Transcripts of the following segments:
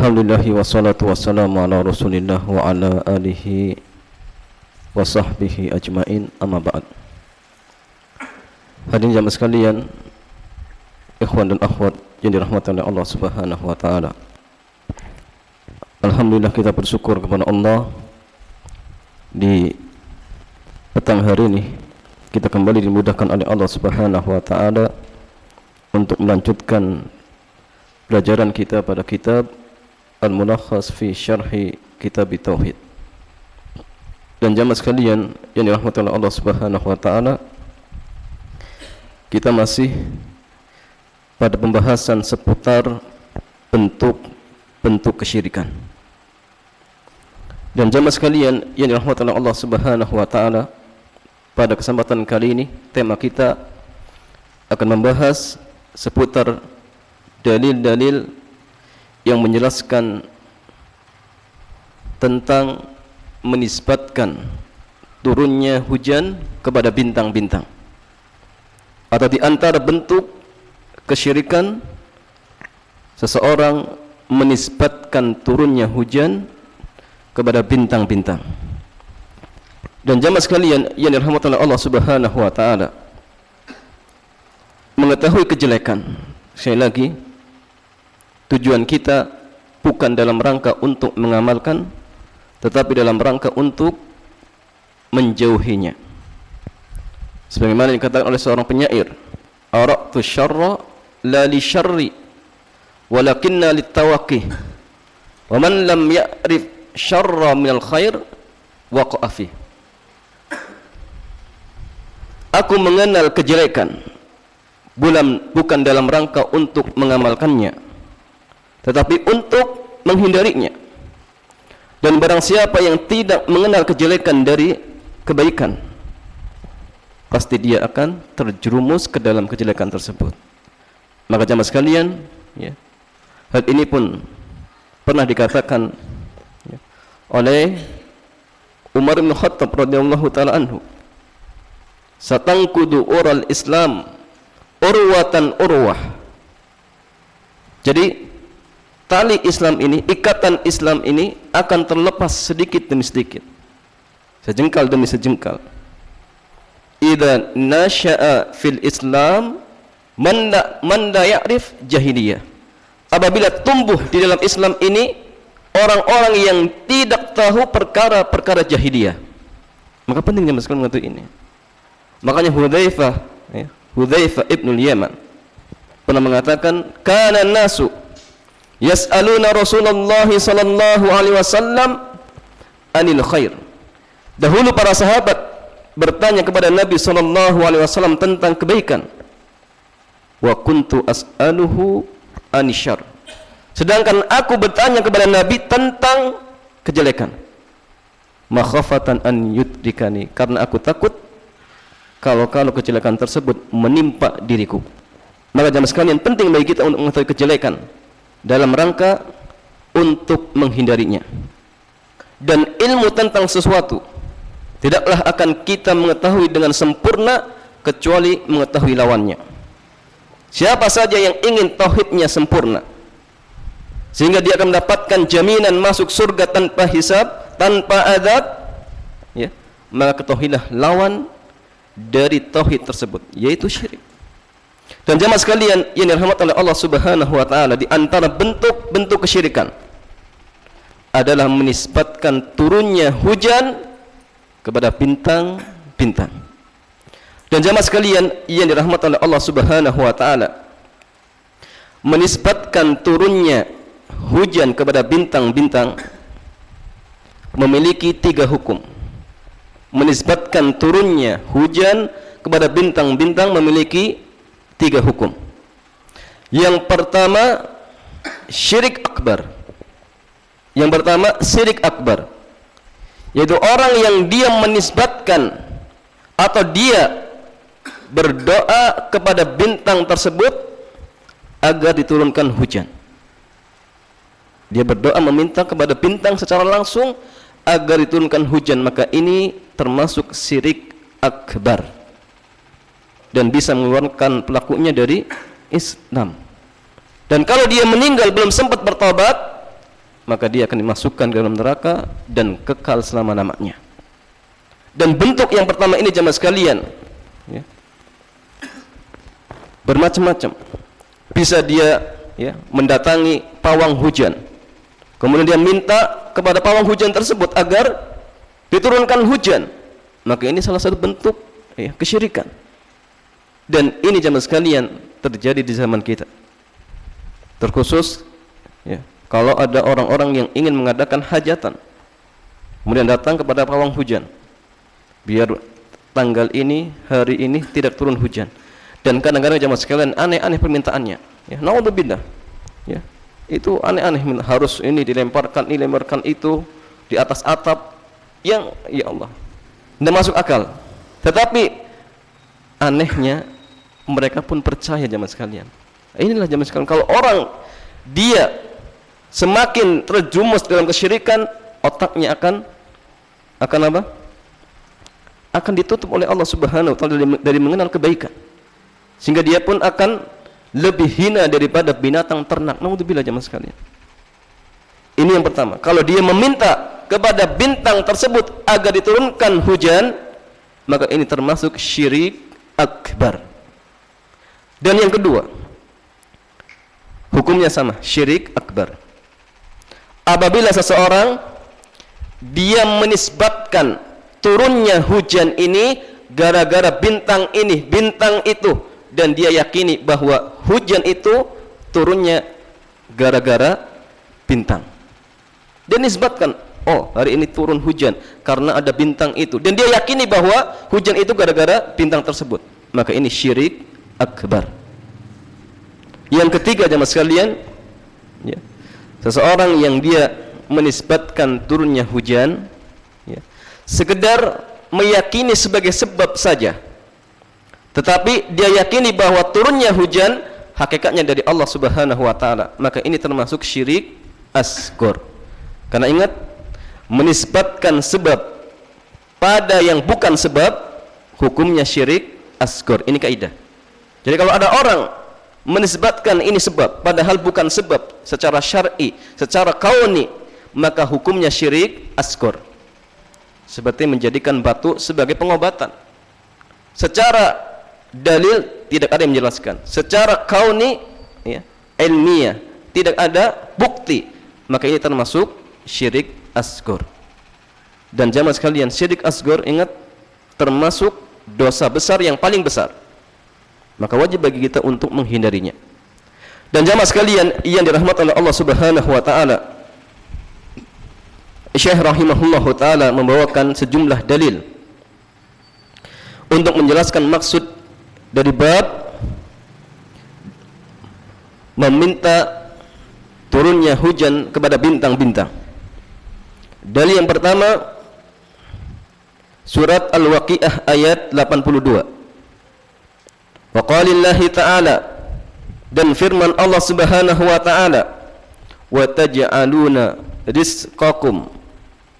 Alhamdulillahi wassalatu wassalamu ala rasulillah wa ala alihi wa sahbihi ajmain, amma ba'd. Hadirin jamaah sekalian, ikhwan dan akhwat yang dirahmati oleh Allah Subhanahu wa taala. Alhamdulillah, kita bersyukur kepada Allah di petang hari ini kita kembali dimudahkan oleh Allah Subhanahu wa taala untuk melanjutkan pelajaran kita pada kitab Al-Mulakhas fi Syarhi Kitab Tauhid. Dan jamaah sekalian yang dirahmati oleh Allah Subhanahu wa taala, kita masih pada pembahasan seputar bentuk kesyirikan. Dan jamaah sekalian yang dirahmati oleh Allah Subhanahu wa taala, pada kesempatan kali ini tema kita akan membahas seputar dalil-dalil yang menjelaskan tentang menisbatkan turunnya hujan kepada bintang-bintang. Atau di antara bentuk kesyirikan, seseorang menisbatkan turunnya hujan kepada bintang-bintang. Dan jamaah sekalian yang dirahmati oleh Allah Subhanahu wa taala, mengetahui kejelekan, sekali lagi, tujuan kita bukan dalam rangka untuk mengamalkan, tetapi dalam rangka untuk menjauhinya. Sebagaimana dikatakan oleh seorang penyair, araqtu syarra la li syarri walakinna litawaqih wa man lam ya'rif syarra minal khair waqa'a fi. Aku mengenal kejelekan bukan dalam rangka untuk mengamalkannya, tetapi untuk menghindarinya. Dan barang siapa yang tidak mengenal kejelekan dari kebaikan, pasti dia akan terjerumus ke dalam kejelekan tersebut. Maka jamaah sekalian, ya, hal ini pun pernah dikatakan, ya, oleh Umar bin Khattab radhiyallahu taala anhu, satangkudu ural Islam urwatan urwah. Jadi tali Islam ini, ikatan Islam ini akan terlepas sedikit demi sedikit, sejengkal demi sejengkal. Idza nasya'a fil Islam man la ya'rif jahiliyah. Apabila tumbuh di dalam Islam ini orang-orang yang tidak tahu perkara-perkara jahiliyah, maka pentingnya sekali mengetahui ini. Makanya Hudzaifah ibnul Yaman pernah mengatakan, kana nasu yas'aluna Rasulullah sallallahu alaihi wasallam anil khair. Dahulu para sahabat bertanya kepada Nabi sallallahu alaihi wasallam tentang kebaikan. Wa kuntu as'aluhu anisyar. Sedangkan aku bertanya kepada Nabi tentang kejelekan. Makhafatan an yudrikani, karena aku takut kalau kejelekan tersebut menimpa diriku. Maka jamaah sekalian, penting bagi kita untuk mengetahui kejelekan dalam rangka untuk menghindarinya. Dan ilmu tentang sesuatu tidaklah akan kita mengetahui dengan sempurna kecuali mengetahui lawannya. Siapa saja yang ingin tauhidnya sempurna sehingga dia akan mendapatkan jaminan masuk surga tanpa hisab, tanpa azab, ya, maka ketahuilah lawan dari tauhid tersebut, yaitu syirik. Dan jamaah sekalian yang dirahmati oleh Allah Subhanahu wa taala, di antara bentuk kesyirikan adalah menisbatkan turunnya hujan kepada bintang-bintang. Dan jamaah sekalian yang dirahmati oleh Allah Subhanahu wa taala, menisbatkan turunnya hujan kepada bintang-bintang memiliki 3 hukum. Menisbatkan turunnya hujan kepada bintang-bintang memiliki 3 hukum. Yang pertama, syirik akbar. Yaitu orang yang dia menisbatkan atau dia berdoa kepada bintang tersebut agar diturunkan hujan. Dia berdoa meminta kepada bintang secara langsung agar diturunkan hujan, maka ini termasuk syirik akbar dan bisa mengeluarkan pelakunya dari Islam. Dan kalau dia meninggal belum sempat bertobat, maka dia akan dimasukkan ke dalam neraka dan kekal selama-lamanya. Dan bentuk yang pertama ini jamaah sekalian, ya, bermacam-macam. Bisa dia, ya, mendatangi pawang hujan, kemudian dia minta kepada pawang hujan tersebut agar diturunkan hujan, maka ini salah satu bentuk, ya, kesyirikan. Dan ini jamaah sekalian terjadi di zaman kita, terkhusus, ya, kalau ada orang-orang yang ingin mengadakan hajatan, kemudian datang kepada pawang hujan, biar tanggal ini, hari ini tidak turun hujan. Dan kadang-kadang jamaah sekalian aneh-aneh permintaannya, ya, naudzubillah, ya, itu aneh-aneh, harus ini dilemparkan itu di atas atap, yang, ya Allah, tidak masuk akal. Tetapi anehnya mereka pun percaya jamaah sekalian. Inilah jamaah sekalian, kalau orang dia semakin terjumus dalam kesyirikan, otaknya akan apa? Akan ditutup oleh Allah Subhanahu wa taala dari mengenal kebaikan, sehingga dia pun akan lebih hina daripada binatang ternak. Naudzubillah jamaah sekalian. Ini yang pertama. Kalau dia meminta kepada bintang tersebut agar diturunkan hujan, maka ini termasuk syirik akbar. Dan yang kedua, hukumnya sama, syirik akbar. Apabila seseorang dia menisbatkan turunnya hujan ini gara-gara bintang ini, bintang itu, dan dia yakini bahwa hujan itu turunnya gara-gara bintang. Dia nisbatkan, oh, hari ini turun hujan karena ada bintang itu, dan dia yakini bahwa hujan itu gara-gara bintang tersebut, maka ini syirik akbar. Yang ketiga jamaah sekalian, ya, seseorang yang dia menisbatkan turunnya hujan, ya, sekedar meyakini sebagai sebab saja, tetapi dia yakini bahwa turunnya hujan hakikatnya dari Allah Subhanahu wa taala, maka ini termasuk syirik asghar. Karena ingat, menisbatkan sebab pada yang bukan sebab, hukumnya syirik asghar. Ini kaidah. Jadi kalau ada orang menisbatkan ini sebab padahal bukan sebab secara syar'i, secara kauni, maka hukumnya syirik asghar. Seperti menjadikan batu sebagai pengobatan. Secara dalil tidak ada yang menjelaskan, secara kauni, ya, ilmiah tidak ada bukti, maka ini termasuk syirik asghar. Dan jamaah sekalian, syirik asghar, ingat, termasuk dosa besar yang paling besar, maka wajib bagi kita untuk menghindarinya. Dan jamaah sekalian yang dirahmati oleh Allah Subhanahu wa taala, Syekh rahimahullahu taala membawakan sejumlah dalil untuk menjelaskan maksud dari bab meminta turunnya hujan kepada bintang-bintang. Dalil yang pertama, surat Al-Waqiah ayat 82. Wa qalillahi ta'ala, dan firman Allah Subhanahu wa ta'ala, wa taj'aluna rizqakum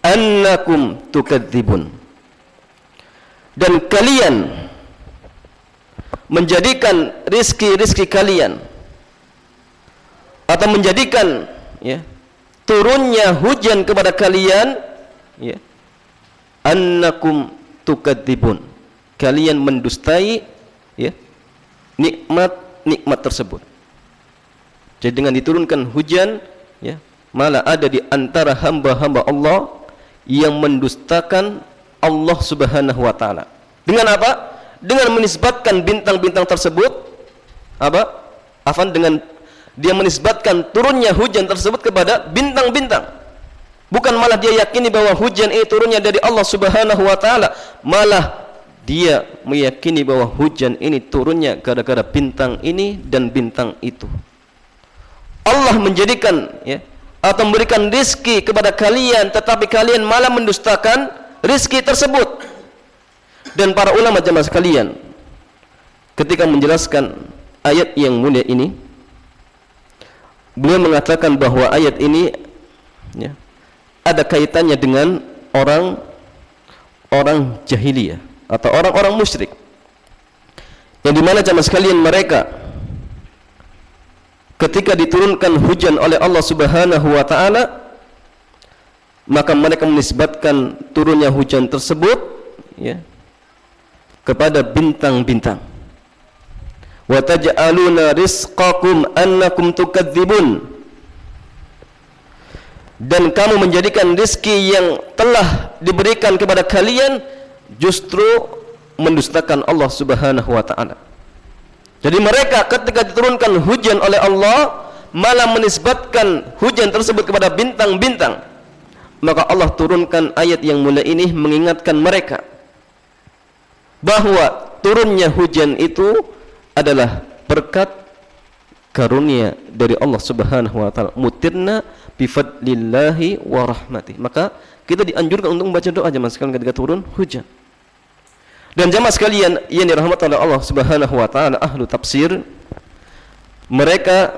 annakum tukadzibun, dan kalian menjadikan rizki-rizki kalian, atau menjadikan, ya, turunnya hujan kepada kalian, ya, annakum tukadzibun, kalian mendustai, ya, nikmat tersebut. Jadi dengan diturunkan hujan, ya, malah ada di antara hamba-hamba Allah yang mendustakan Allah Subhanahu wa taala. Dengan apa? Dengan menisbatkan bintang-bintang tersebut, apa? Dengan dia menisbatkan turunnya hujan tersebut kepada bintang-bintang. Bukan malah dia yakini bahwa hujan itu turunnya dari Allah Subhanahu wa taala, malah dia meyakini bahwa hujan ini turunnya gara-gara bintang ini dan bintang itu. Allah menjadikan, ya, atau memberikan rizki kepada kalian, tetapi kalian malah mendustakan rizki tersebut. Dan para ulama jamaah sekalian, ketika menjelaskan ayat yang mulia ini, beliau mengatakan bahwa ayat ini, ya, ada kaitannya dengan orang jahiliyah atau orang-orang musyrik, yang dimana jamaah sekalian mereka ketika diturunkan hujan oleh Allah Subhanahu wa taala, maka mereka menisbatkan turunnya hujan tersebut ya kepada bintang-bintang. Wa taj'aluna rizqakum annakum tukadzibun, dan kamu menjadikan rizki yang telah diberikan kepada kalian justru mendustakan Allah Subhanahu wa taala. Jadi mereka ketika diturunkan hujan oleh Allah malah menisbatkan hujan tersebut kepada bintang-bintang. Maka Allah turunkan ayat yang mulia ini mengingatkan mereka bahwa turunnya hujan itu adalah berkat karunia dari Allah Subhanahu wa taala. Mutirna bifadlillahi wa rahmatih. Maka kita dianjurkan untuk membaca doa jemaah sekalian ketika turun hujan. Dan jemaah sekalian yang dirahmati oleh Allah Subhanahu wa taala, ahlu tafsir, mereka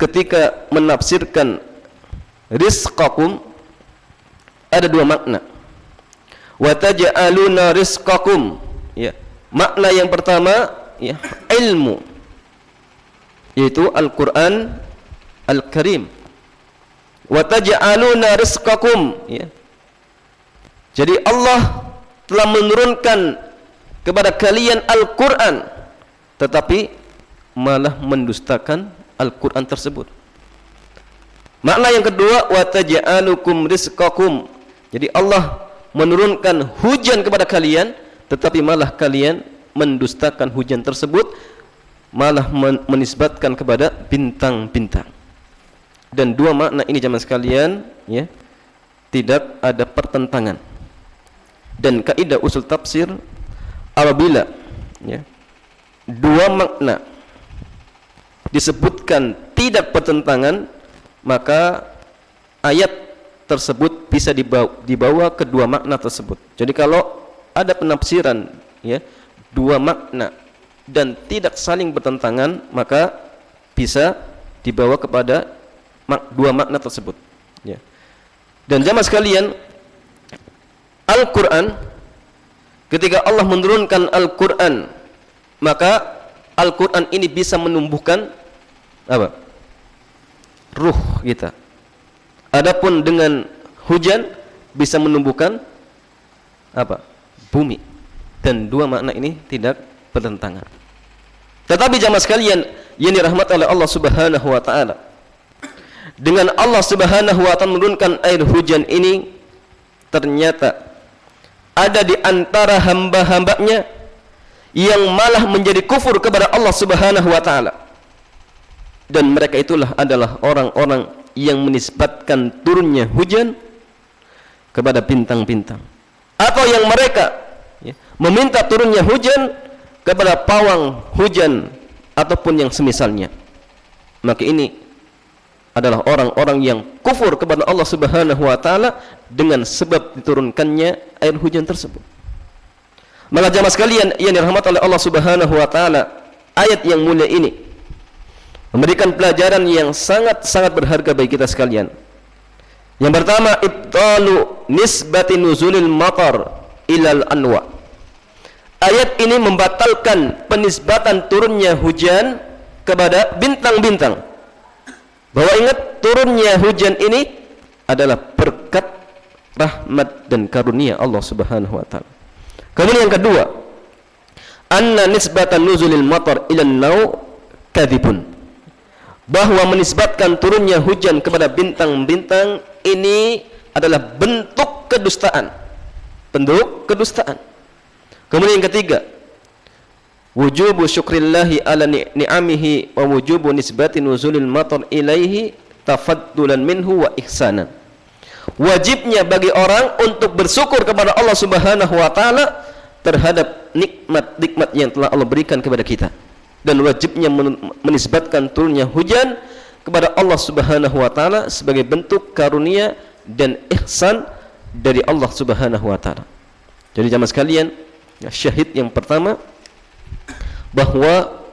ketika menafsirkan rizqakum ada dua makna. Wa taj'aluna rizqakum, ya. Makna yang pertama ya ilmu, yaitu Al-Qur'an Al-Karim. Wa taj'aluna rizqakum, ya. Jadi Allah telah menurunkan kepada kalian Al-Qur'an, tetapi malah mendustakan Al-Qur'an tersebut. Makna yang kedua, wa taj'alukum rizqakum. Jadi Allah menurunkan hujan kepada kalian, tetapi malah kalian mendustakan hujan tersebut, malah menisbatkan kepada bintang-bintang. Dan dua makna ini jemaah sekalian ya tidak ada pertentangan. Dan kaidah usul tafsir, apabila ya dua makna disebutkan tidak pertentangan, maka ayat tersebut bisa dibawa kedua makna tersebut. Jadi kalau ada penafsiran ya dua makna dan tidak saling bertentangan, maka bisa dibawa kepada dua makna tersebut ya. Dan jamaah sekalian, Al-Quran, ketika Allah menurunkan Al-Quran, maka Al-Quran ini bisa menumbuhkan apa? Ruh kita. Adapun dengan hujan bisa menumbuhkan apa? Bumi. Dan dua makna ini tidak bertentangan. Tetapi jamaah sekalian yang dirahmati oleh Allah Subhanahu wa taala, dengan Allah Subhanahu wa taala menurunkan air hujan ini, ternyata ada di antara hamba-hambanya yang malah menjadi kufur kepada Allah Subhanahu wa taala. Dan mereka itulah adalah orang-orang yang menisbatkan turunnya hujan kepada bintang-bintang, atau yang mereka ya, meminta turunnya hujan kepada pawang hujan ataupun yang semisalnya. Maka ini adalah orang-orang yang kufur kepada Allah Subhanahu wa taala dengan sebab diturunkannya air hujan tersebut. Maka jamaah sekalian yang dirahmati oleh Allah Subhanahu wa taala, ayat yang mulia ini memberikan pelajaran yang sangat-sangat berharga bagi kita sekalian. Yang pertama, ibtalu nisbati nuzulil matar ilal anwa. Ayat ini membatalkan penisbatan turunnya hujan kepada bintang-bintang. Bahwa ingat, turunnya hujan ini adalah berkat rahmat dan karunia Allah Subhanahu wa taala. Kemudian yang kedua, anna nisbatan nuzulil matar ilan nau kadzibun. Bahwa menisbatkan turunnya hujan kepada bintang-bintang ini adalah bentuk kedustaan. Bentuk kedustaan. Kemudian yang ketiga, wujubu syukrillahi ala ni'amihi wa wujubu nisbati nuzulil matar ilaihi tafaddulan minhu wa ihsanan. Wajibnya bagi orang untuk bersyukur kepada Allah Subhanahu wa taala terhadap nikmat-nikmat yang telah Allah berikan kepada kita, dan wajibnya menisbatkan turunnya hujan kepada Allah Subhanahu wa taala sebagai bentuk karunia dan ihsan dari Allah Subhanahu wa taala. Jadi jamaah sekalian, syahid yang pertama, bahwa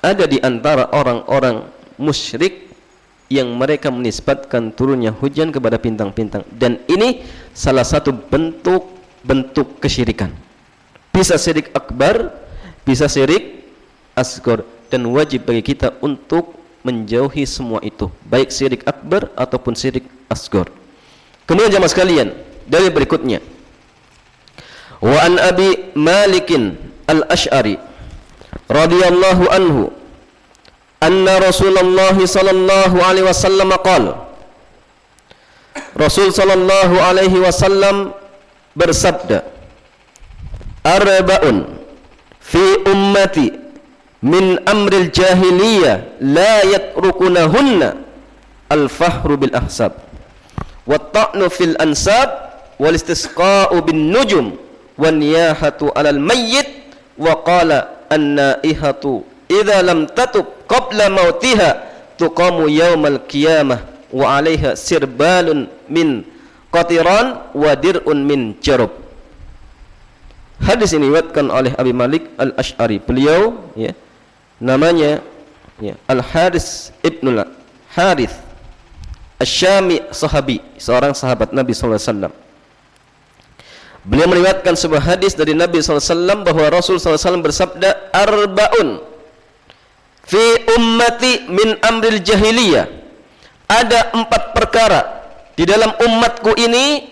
ada di antara orang-orang musyrik yang mereka menisbatkan turunnya hujan kepada bintang-bintang, dan ini salah satu bentuk kesyirikan. Bisa syirik akbar, bisa syirik asghar, dan wajib bagi kita untuk menjauhi semua itu, baik syirik akbar ataupun syirik asghar. Kemudian jamaah sekalian, dari berikutnya, wa an Abi Malikin al-Ash'ari radhiyallahu anhu anna Rasulullah sallallahu alaihi wasallam qala, Rasul sallallahu alaihi wasallam bersabda, arba'un fi ummati min amril jahiliyah la yatrukunahunna al-fahru bil ahsab wa ta'nu fil ansab wal istisqa'u bin nujum wa niyahatu alal mayyit wa qala an-naihatu idza lam tatub qabla mautiha tuqamu yaumal qiyamah wa 'alaiha sirbalun min qatiran wa dir'un min jarab. Hadis ini diriwayatkan oleh Abi Malik al-Ash'ari. Beliau ya, namanya ya, Al-Harits ibn Harith Asy-Syami, sahabi, seorang sahabat Nabi sallallahu alaihi wasallam. Beliau meriwayatkan sebuah hadis dari Nabi SAW bahwa Rasul SAW bersabda, arba'un fi ummati min amril jahiliyah, ada 4 perkara di dalam umatku ini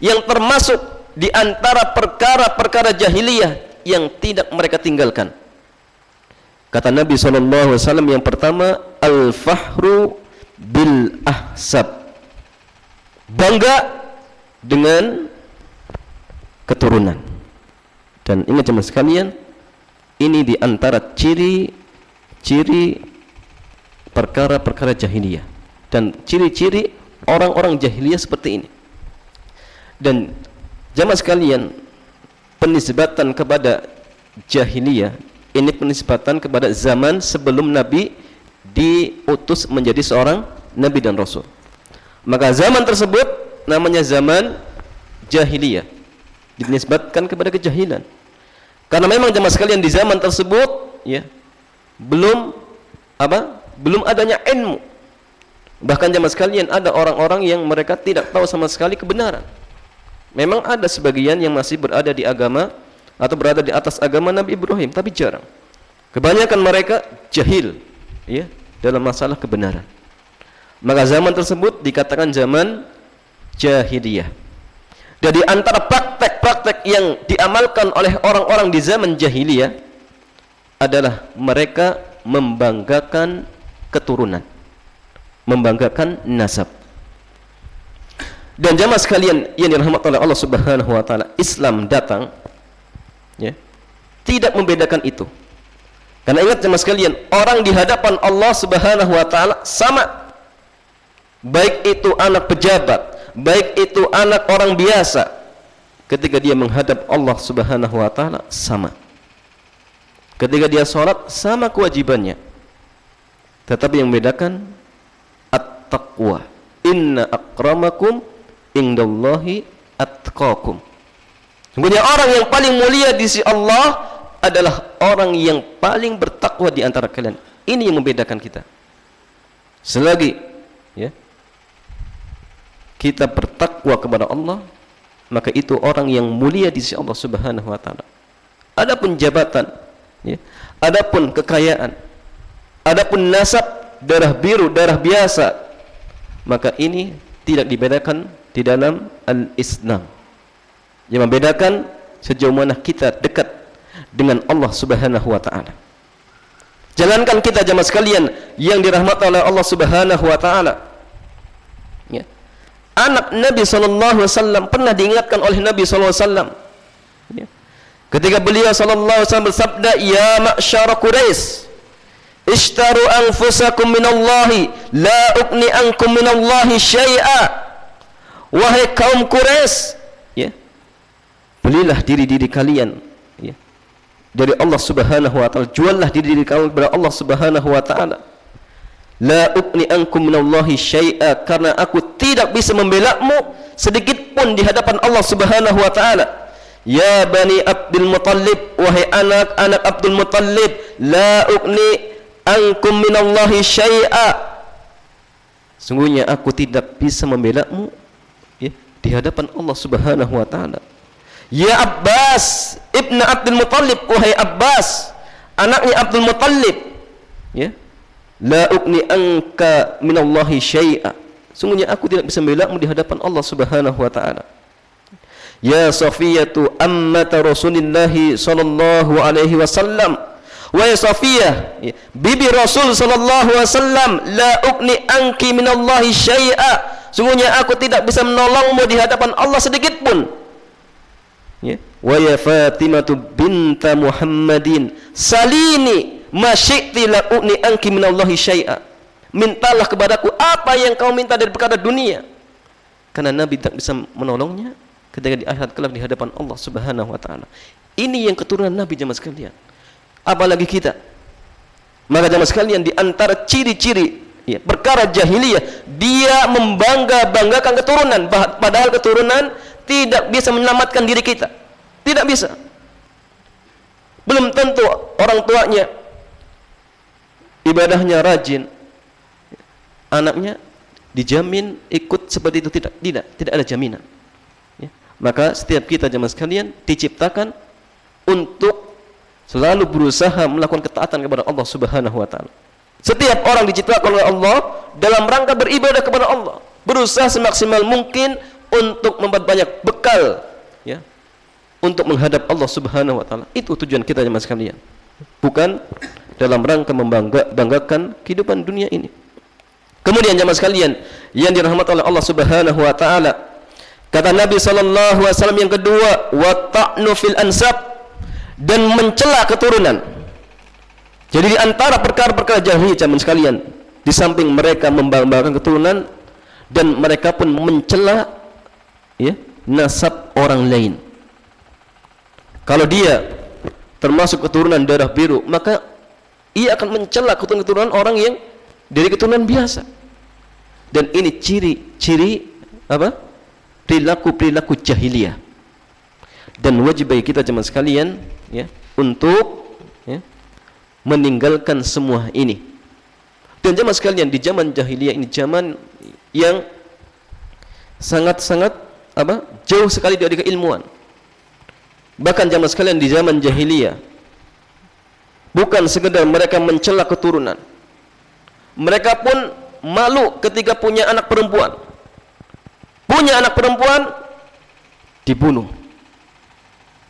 yang termasuk di antara perkara-perkara jahiliyah yang tidak mereka tinggalkan. Kata Nabi SAW, yang pertama, al-fahru bil ahsab, bangga dengan keturunan. Dan ingat jemaah sekalian, ini di antara ciri-ciri perkara-perkara jahiliyah dan ciri-ciri orang-orang jahiliyah seperti ini. Dan jemaah sekalian, penisbatan kepada jahiliyah ini penisbatan kepada zaman sebelum Nabi diutus menjadi seorang Nabi dan Rasul. Maka zaman tersebut namanya zaman jahiliyah, dinisbatkan kepada kejahilan. Karena memang jemaah sekalian di zaman tersebut ya belum adanya ilmu. Bahkan jemaah sekalian ada orang-orang yang mereka tidak tahu sama sekali kebenaran. Memang ada sebagian yang masih berada di agama atau berada di atas agama Nabi Ibrahim, tapi jarang. Kebanyakan mereka jahil ya dalam masalah kebenaran. Maka zaman tersebut dikatakan zaman jahiliyah. Dan di antara praktek-praktek yang diamalkan oleh orang-orang di zaman jahiliyah adalah mereka membanggakan keturunan, membanggakan nasab. Dan jamaah sekalian yang dirahmati oleh Allah Subhanahu wa taala, Islam datang ya, tidak membedakan itu. Karena ingat jemaah sekalian, orang di hadapan Allah Subhanahu wa taala sama. Baik itu anak pejabat, baik itu anak orang biasa, ketika dia menghadap Allah Subhanahu wa taala sama. Ketika dia sholat sama kewajibannya. Tetapi yang membedakan at-taqwa. Inna akramakum indallahi atqakum. Sungguhnya orang yang paling mulia di sisi Allah adalah orang yang paling bertakwa di antara kalian. Ini yang membedakan kita. Selagi ya, kita bertakwa kepada Allah, maka itu orang yang mulia di sisi Allah Subhanahu wa taala. Adapun jabatan ya, adapun kekayaan, adapun nasab, darah biru, darah biasa, maka ini tidak dibedakan di dalam al-Islam. Yang membedakan sejauh mana kita dekat dengan Allah Subhanahu wa taala. Jalankan kita jemaah sekalian yang dirahmati oleh Allah Subhanahu wa taala. Ya. Anak Nabi sallallahu alaihi wasallam pernah diingatkan oleh Nabi sallallahu alaihi wasallam. Ya. Ketika beliau sallallahu alaihi wasallam bersabda, "Ya ma'syar Quraisy, ishtaru anfusakum minallahi, la ughni ankum minallahi syai'a." Wahai kaum Quraisy, ya, belilah diri-diri kalian ya, dari Allah Subhanahu wa taala, juallah diri kalian kepada Allah Subhanahu wa taala. La ughni ankum minallahi syai'a, karena aku tidak bisa membelamu sedikit pun di hadapan Allah Subhanahu wa taala. Ya bani Abdul Muttalib, wahai anak-anak Abdul Muttalib, la ughni ankum minallahi syai'a, sungguhnya aku tidak bisa membelamu ya, di hadapan Allah Subhanahu wa taala. Ya Abbas ibn Abdul Muttalib, wahai Abbas anaknya Abdul Muttalib ya, la ughni anka minallahi syai'a, sungguhnya aku tidak bisa membelamu di hadapan Allah Subhanahu wa taala. Ya Safiyatu ammata Rasulillah sallallahu alaihi wasallam. Wahai Safiyah, bibi Rasul sallallahu alaihi wasallam, la ugni anki minallahi syai'a. Sungguhnya aku tidak bisa menolongmu di hadapan Allah sedikit pun. Ya. Wa ya Fatimatu binta Muhammadin, salini ma syi'ti la ugni anki minallahi syai'a. Mintalah kepadaku apa yang kau minta dari perkara dunia. Karena Nabi tidak bisa menolongnya ketika di akhirat kelak di hadapan Allah Subhanahu wa taala. Ini yang keturunan Nabi jemaah sekalian. Apalagi kita. Maka jemaah sekalian, di antara ciri-ciri ya, perkara jahiliyah, dia membangga-banggakan keturunan, padahal keturunan tidak bisa menyelamatkan diri kita. Tidak bisa. Belum tentu orang tuanya ibadahnya rajin, anaknya dijamin ikut seperti itu. Tidak ada jaminan. Ya. Maka setiap kita jemaah sekalian diciptakan untuk selalu berusaha melakukan ketaatan kepada Allah Subhanahu wa taala. Setiap orang diciptakan oleh Allah dalam rangka beribadah kepada Allah, berusaha semaksimal mungkin untuk memperbanyak bekal ya, untuk menghadap Allah Subhanahu wa taala. Itu tujuan kita jemaah sekalian. Bukan dalam rangka membanggakan kehidupan dunia ini. Kemudian jemaah sekalian yang dirahmati oleh Allah Subhanahu wa taala, kata Nabi sallallahu alaihi wasallam yang kedua, wa ta'nu fil ansab, dan mencela keturunan. Jadi di antara perkara-perkara jahiliyah jemaah sekalian, di samping mereka membanggakan keturunan, dan mereka pun mencela ya, nasab orang lain. Kalau dia termasuk keturunan darah biru, maka ia akan mencela keturunan orang yang dari keturunan biasa. Dan ini ciri-ciri apa? Perilaku-perilaku jahiliyah. Dan wajib bagi kita jemaah sekalian ya, untuk ya, meninggalkan semua ini. Dan jemaah sekalian, di zaman jahiliyah ini zaman yang sangat-sangat apa? Jauh sekali dari keilmuan. Bahkan jemaah sekalian, di zaman jahiliyah bukan sekedar mereka mencela keturunan, mereka pun malu ketika punya anak perempuan. Punya anak perempuan dibunuh.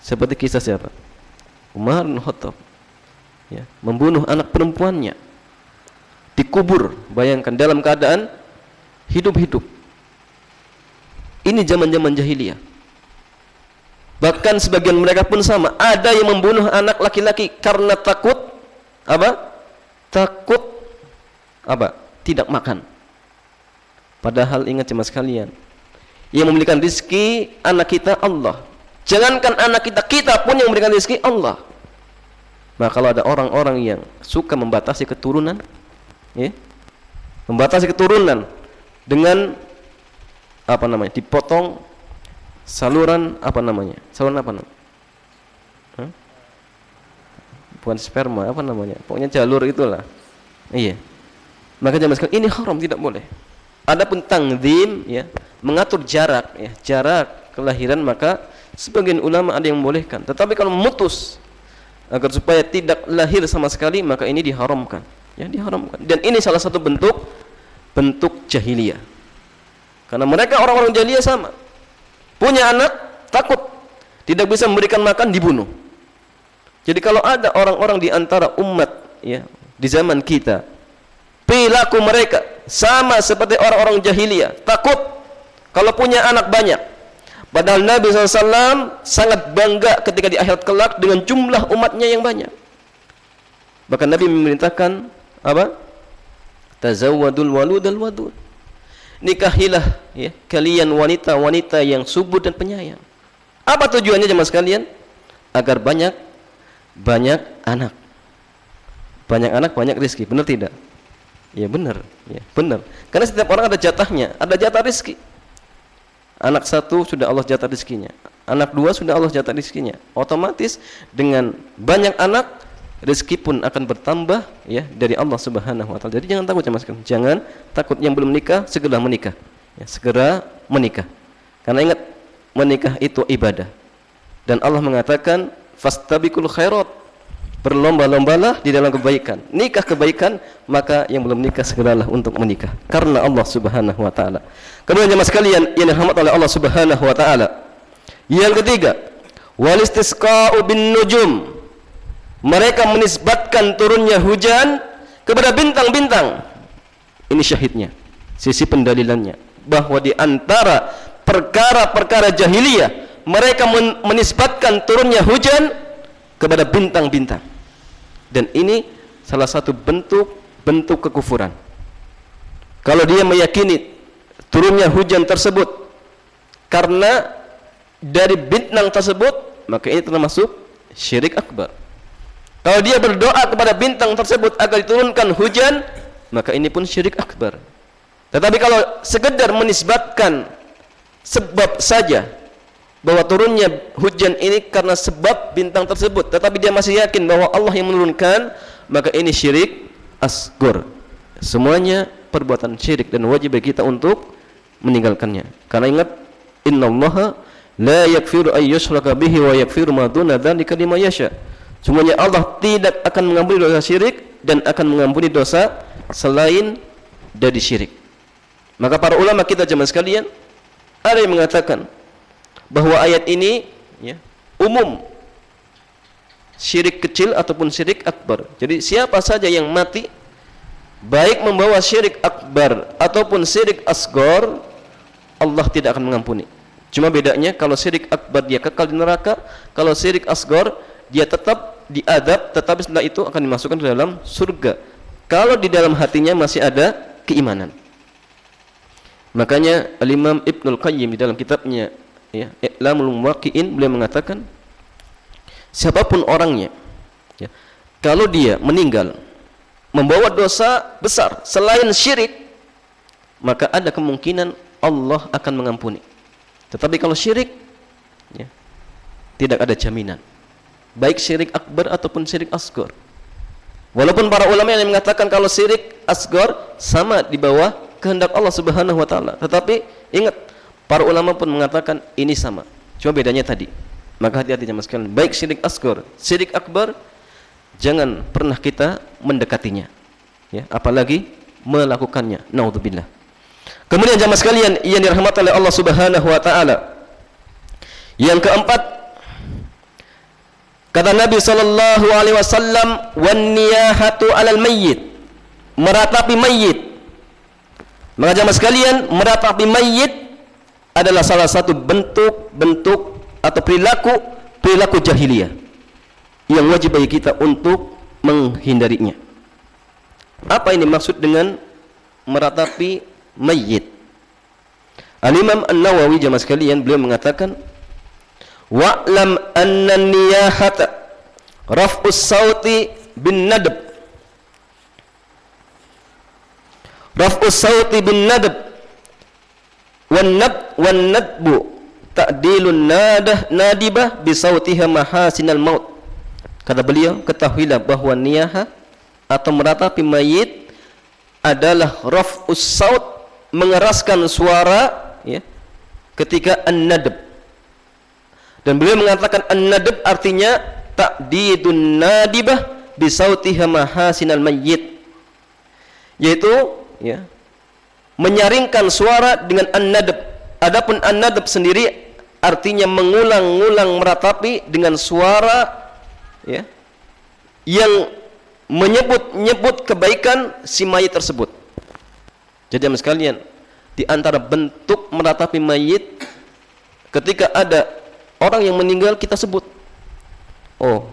Seperti kisah siapa? Umar bin Khattab ya, membunuh anak perempuannya, dikubur, bayangkan, dalam keadaan hidup-hidup. Ini zaman-zaman jahiliyah. Bahkan sebagian mereka pun sama, ada yang membunuh anak laki-laki karena takut apa? Takut apa? Tidak makan. Padahal ingat jemaah sekalian, yang memberikan rezeki anak kita Allah. Jangankan anak kita, kita pun yang memberikan rezeki Allah. Maka kalau ada orang-orang yang suka membatasi keturunan ya, membatasi keturunan dengan apa namanya, dipotong saluran apa namanya, saluran apa namanya, bukan sperma, apa namanya, pokoknya jalur itulah. Iya. Maka jemaah sekalian, ini haram, tidak boleh. Adapun tangzim ya, mengatur jarak ya, jarak kelahiran, maka sebagian ulama ada yang membolehkan. Tetapi kalau memutus agar supaya tidak lahir sama sekali, maka ini diharamkan. Ya, diharamkan. Dan ini salah satu bentuk jahiliyah. Karena mereka orang-orang jahiliyah sama. Punya anak, takut tidak bisa memberikan makan, dibunuh. Jadi kalau ada orang-orang di antara umat ya, di zaman kita, perilaku mereka sama seperti orang-orang jahiliyah, takut kalau punya anak banyak. Padahal Nabi SAW sangat bangga ketika di akhirat kelak dengan jumlah umatnya yang banyak. Bahkan Nabi memerintahkan apa? Tazawwadul waludal wadud. Nikahilah ya, kalian wanita-wanita yang subur dan penyayang. Apa tujuannya jemaah sekalian? Agar banyak anak. Banyak anak, banyak rezeki. Benar tidak? Ya benar, ya benar. Karena setiap orang ada jatahnya, ada jatah rezeki. Anak satu sudah Allah jatah rezekinya, anak dua sudah Allah jatah rezekinya. Otomatis dengan banyak anak, rezeki pun akan bertambah ya dari Allah Subhanahu wa taala. Jadi jangan takut jemaah sekalian. Jangan takut, yang belum menikah segera menikah. Ya, segera menikah. Karena ingat, menikah itu ibadah. Dan Allah mengatakan fastabiqul khairat. Berlomba-lombalah di dalam kebaikan. Nikah kebaikan, maka yang belum nikah segeralah untuk menikah. Karena Allah Subhanahu wa taala. Kemudian jemaah sekalian yang dirahmati oleh Allah Subhanahu wa taala. Yang ketiga, wal istisqa'u bin nujum. Mereka menisbatkan turunnya hujan kepada bintang-bintang. Ini syahidnya, sisi pendalilannya, bahwa di antara perkara-perkara jahiliyah mereka menisbatkan turunnya hujan kepada bintang-bintang. Dan ini salah satu bentuk kekufuran. Kalau dia meyakini turunnya hujan tersebut karena dari bintang tersebut, maka ini termasuk syirik akbar. Kalau dia berdoa kepada bintang tersebut agar diturunkan hujan, maka ini pun syirik akbar. Tetapi kalau sekedar menisbatkan sebab saja, bahwa turunnya hujan ini karena sebab bintang tersebut, tetapi dia masih yakin bahwa Allah yang menurunkan, maka ini syirik asghar. Semuanya perbuatan syirik dan wajib bagi kita untuk meninggalkannya. Karena ingat, innallaha la yaghfiru ay yushraka bihi wa yaghfiru ma duna dzalika liman yasha. Semuanya Allah tidak akan mengampuni dosa syirik dan akan mengampuni dosa selain dari syirik. Maka para ulama kita jemaah sekalian, ada yang mengatakan bahwa ayat ini ya, umum, syirik kecil ataupun syirik akbar. Jadi siapa saja yang mati baik membawa syirik akbar ataupun syirik asghar, Allah tidak akan mengampuni. Cuma bedanya, kalau syirik akbar dia kekal di neraka, kalau syirik asghar dia tetap diadab, tetapi setelah itu akan dimasukkan ke dalam surga kalau di dalam hatinya masih ada keimanan. Makanya Al-Imam Ibnul Qayyim di dalam kitabnya ya, I'lamul Muwaqqi'in, beliau mengatakan siapapun orangnya ya, kalau dia meninggal membawa dosa besar selain syirik, maka ada kemungkinan Allah akan mengampuni. Tetapi kalau syirik ya, tidak ada jaminan, baik syirik akbar ataupun syirik asghar. Walaupun para ulama yang mengatakan kalau syirik asghar sama di bawah kehendak Allah Subhanahu wa taala, tetapi ingat, para ulama pun mengatakan ini sama, cuma bedanya tadi. Maka hati-hati jemaah sekalian, baik syirik asghar, syirik akbar, jangan pernah kita mendekatinya ya, apalagi melakukannya. Naudzubillah. Kemudian jemaah sekalian yang dirahmati oleh Allah Subhanahu wa taala, yang keempat, kata Nabi sallallahu alaihi wasallam, wan niyahatu 'alal mayyit, meratapi mayit. Maka jemaah sekalian, meratapi mayit adalah salah satu bentuk atau perilaku jahiliyah yang wajib bagi kita untuk menghindarinya. Apa ini maksud dengan meratapi mayit? Al-Imam An-Nawawi jemaah sekalian, beliau mengatakan, wa'lam anna niyahata raf'us sauti bin nadb, raf'us sauti bin nadb wan nadbu ta'dilun nadibah bi sautiha mahasinal maut. Kata beliau, ketahuilah bahwa niyahah atau meratapi mayit adalah raf'us saut, mengeraskan suara ya, ketika an-nadb. Dan beliau mengatakan an-nadb artinya ta'didun nadibah bi sautiha mahasinal mayyit, yaitu ya, menyaringkan suara dengan an-nadb. Adapun an-nadb sendiri artinya mengulang-ulang meratapi dengan suara ya, yang menyebut-nyebut kebaikan si mayit tersebut. Jadi jemaah sekalian, di antara bentuk meratapi mayit, ketika ada orang yang meninggal, kita sebut, oh,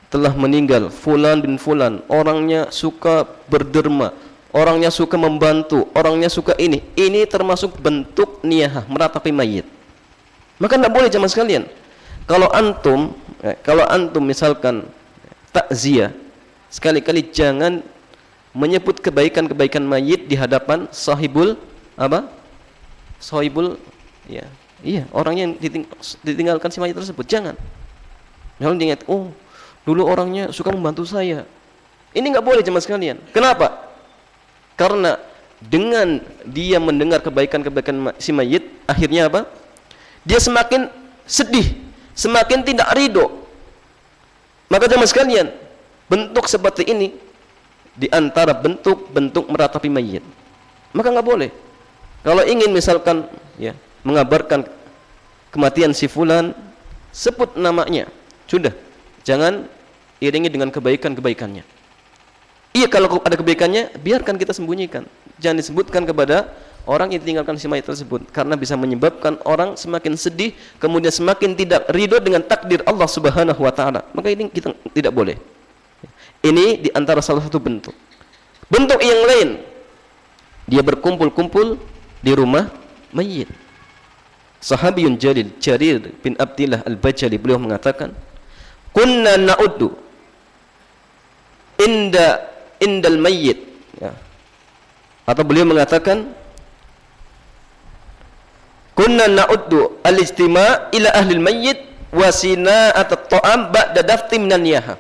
telah meninggal fulan bin fulan, orangnya suka berderma, orangnya suka membantu, orangnya suka ini termasuk bentuk niyahah, meratapi mayit. Maka tidak boleh jemaah sekalian, kalau antum misalkan takziah, sekali-kali jangan menyebut kebaikan-kebaikan mayit di hadapan sahibul apa? Sahibul ya, iya, orang yang ditinggalkan si mayit tersebut. Jangan. Misalnya dia ingat, oh, dulu orangnya suka membantu saya. Ini enggak boleh jemaah sekalian. Kenapa? Karena dengan dia mendengar kebaikan-kebaikan si mayit, akhirnya apa? Dia semakin sedih, semakin tidak ridho. Maka jemaah sekalian, bentuk seperti ini di antara bentuk-bentuk meratapi mayit. Maka nggak boleh. Kalau ingin misalkan ya mengabarkan kematian si fulan, sebut namanya. Sudah, jangan iringi dengan kebaikan-kebaikannya. Iya, kalau ada kebaikannya, biarkan kita sembunyikan. Jangan disebutkan kepada orang yang tinggalkan si mayit tersebut, karena bisa menyebabkan orang semakin sedih, kemudian semakin tidak ridho dengan takdir Allah Subhanahu wa taala. Maka ini kita tidak boleh. Ini di antara salah satu bentuk. Bentuk yang lain, dia berkumpul-kumpul di rumah mayit. Sahabiyun jalil Jarir bin Abdillah Al-Bajali, beliau mengatakan, "Kunna na'uddu indal mayyit." Ya. Atau beliau mengatakan, "Kunna na'uddu al-ijtima' ila ahli al-mayyit wa sina'at at-ta'am ba'da dafti minan niyaha."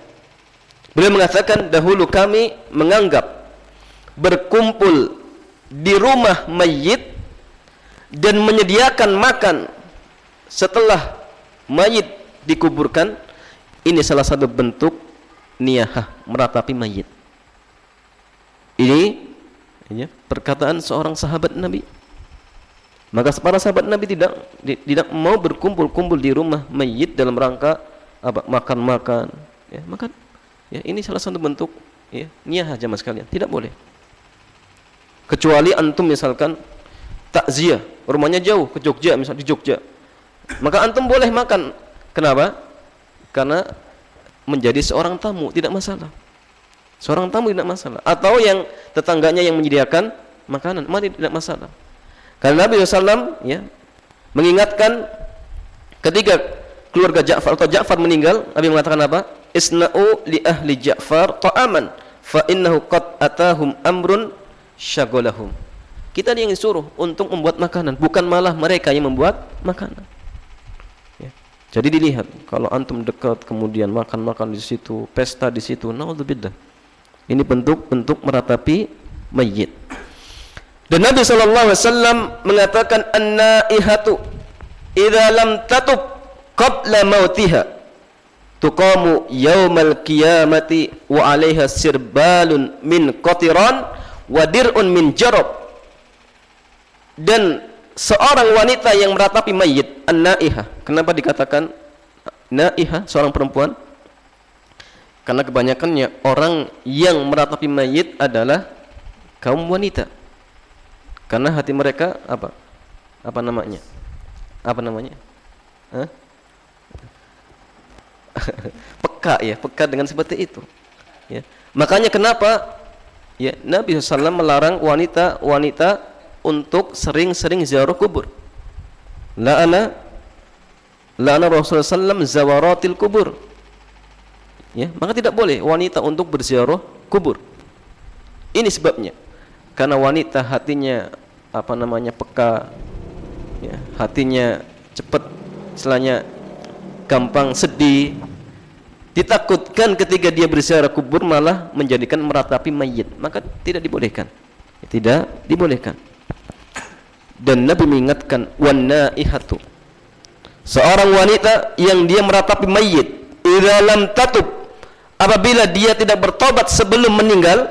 Beliau mengatakan, dahulu kami menganggap berkumpul di rumah mayit dan menyediakan makan setelah mayit dikuburkan, ini salah satu bentuk niyahah, meratapi mayit. Ini perkataan seorang sahabat Nabi. Maka para sahabat Nabi tidak mau berkumpul-kumpul di rumah mayit dalam rangka makan-makan. Ya, makan. Ya, ini salah satu bentuk ya, niyahah jemaah sekalian. Tidak boleh. Kecuali antum misalkan takziah, rumahnya jauh ke Jogja, misal di Jogja, maka antum boleh makan. Kenapa? Karena menjadi seorang tamu, tidak masalah. Seorang tamu tidak masalah. Atau yang tetangganya yang menyediakan makanan, maka tidak masalah. Karena Nabi SAW ya, mengingatkan ketika keluarga Ja'far atau Ja'far meninggal, Nabi mengatakan apa? Isna'u li ahli Ja'far ta'aman fa innahu qad atahum amrun syagolahum. Kita yang disuruh untuk membuat makanan, bukan malah mereka yang membuat makanan. Ya. Jadi dilihat, kalau antum dekat kemudian makan-makan di situ, pesta di situ, naudzubillah. Ini bentuk-bentuk meratapi mayit. Dan Nabi SAW mengatakan, an-naihatu idza lam tatub qabla mautiha tuqamu yaumal qiyamati wa 'alaiha sirbalun min qatiran wa dir'un min jarab. Dan seorang wanita yang meratapi mayit, an-naihah. Kenapa dikatakan naihah, seorang perempuan? Karena kebanyakannya orang yang meratapi mayit adalah kaum wanita. Karena hati mereka apa? Apa namanya? Apa namanya? Peka ya, peka dengan seperti itu. Ya. Makanya kenapa ya, Nabi SAW melarang wanita-wanita untuk sering-sering ziarah kubur. La'ana Rasulullah SAW zawaratil kubur. Ya, maka tidak boleh wanita untuk berziarah kubur. Ini sebabnya. Karena wanita hatinya peka, ya, hatinya cepat, istilahnya gampang sedih. Ditakutkan ketika dia berziarah kubur malah menjadikan meratapi mayit, maka tidak dibolehkan. Tidak dibolehkan. Dan Nabi mengingatkan, wan-naihatu, seorang wanita yang dia meratapi mayit, idza lam tatub, apabila dia tidak bertobat sebelum meninggal,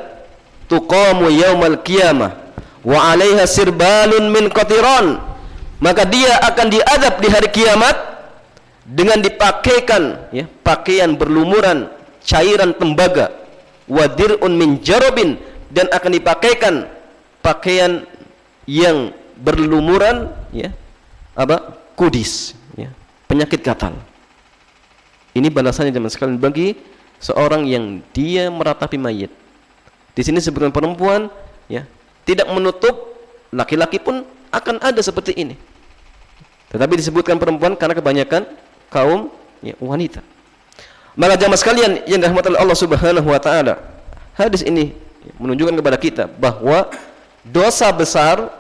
tuqamu yaumal qiyamah wa 'alaiha sirbalun min qatiran, maka dia akan diadab di hari kiamat dengan dipakaikan ya, pakaian berlumuran cairan tembaga, wa dir'un min jarabin, dan akan dipakaikan pakaian yang berlumuran ya, kudis ya, penyakit gatal. Ini balasannya teman sekalian bagi seorang yang dia meratapi mayit. Di sini sebutkan perempuan ya, tidak menutup laki-laki pun akan ada seperti ini. Tetapi disebutkan perempuan karena kebanyakan kaum ya, wanita. Maka jamaah sekalian yang dirahmati oleh Allah Subhanahu wa taala, hadis ini menunjukkan kepada kita bahwa dosa besar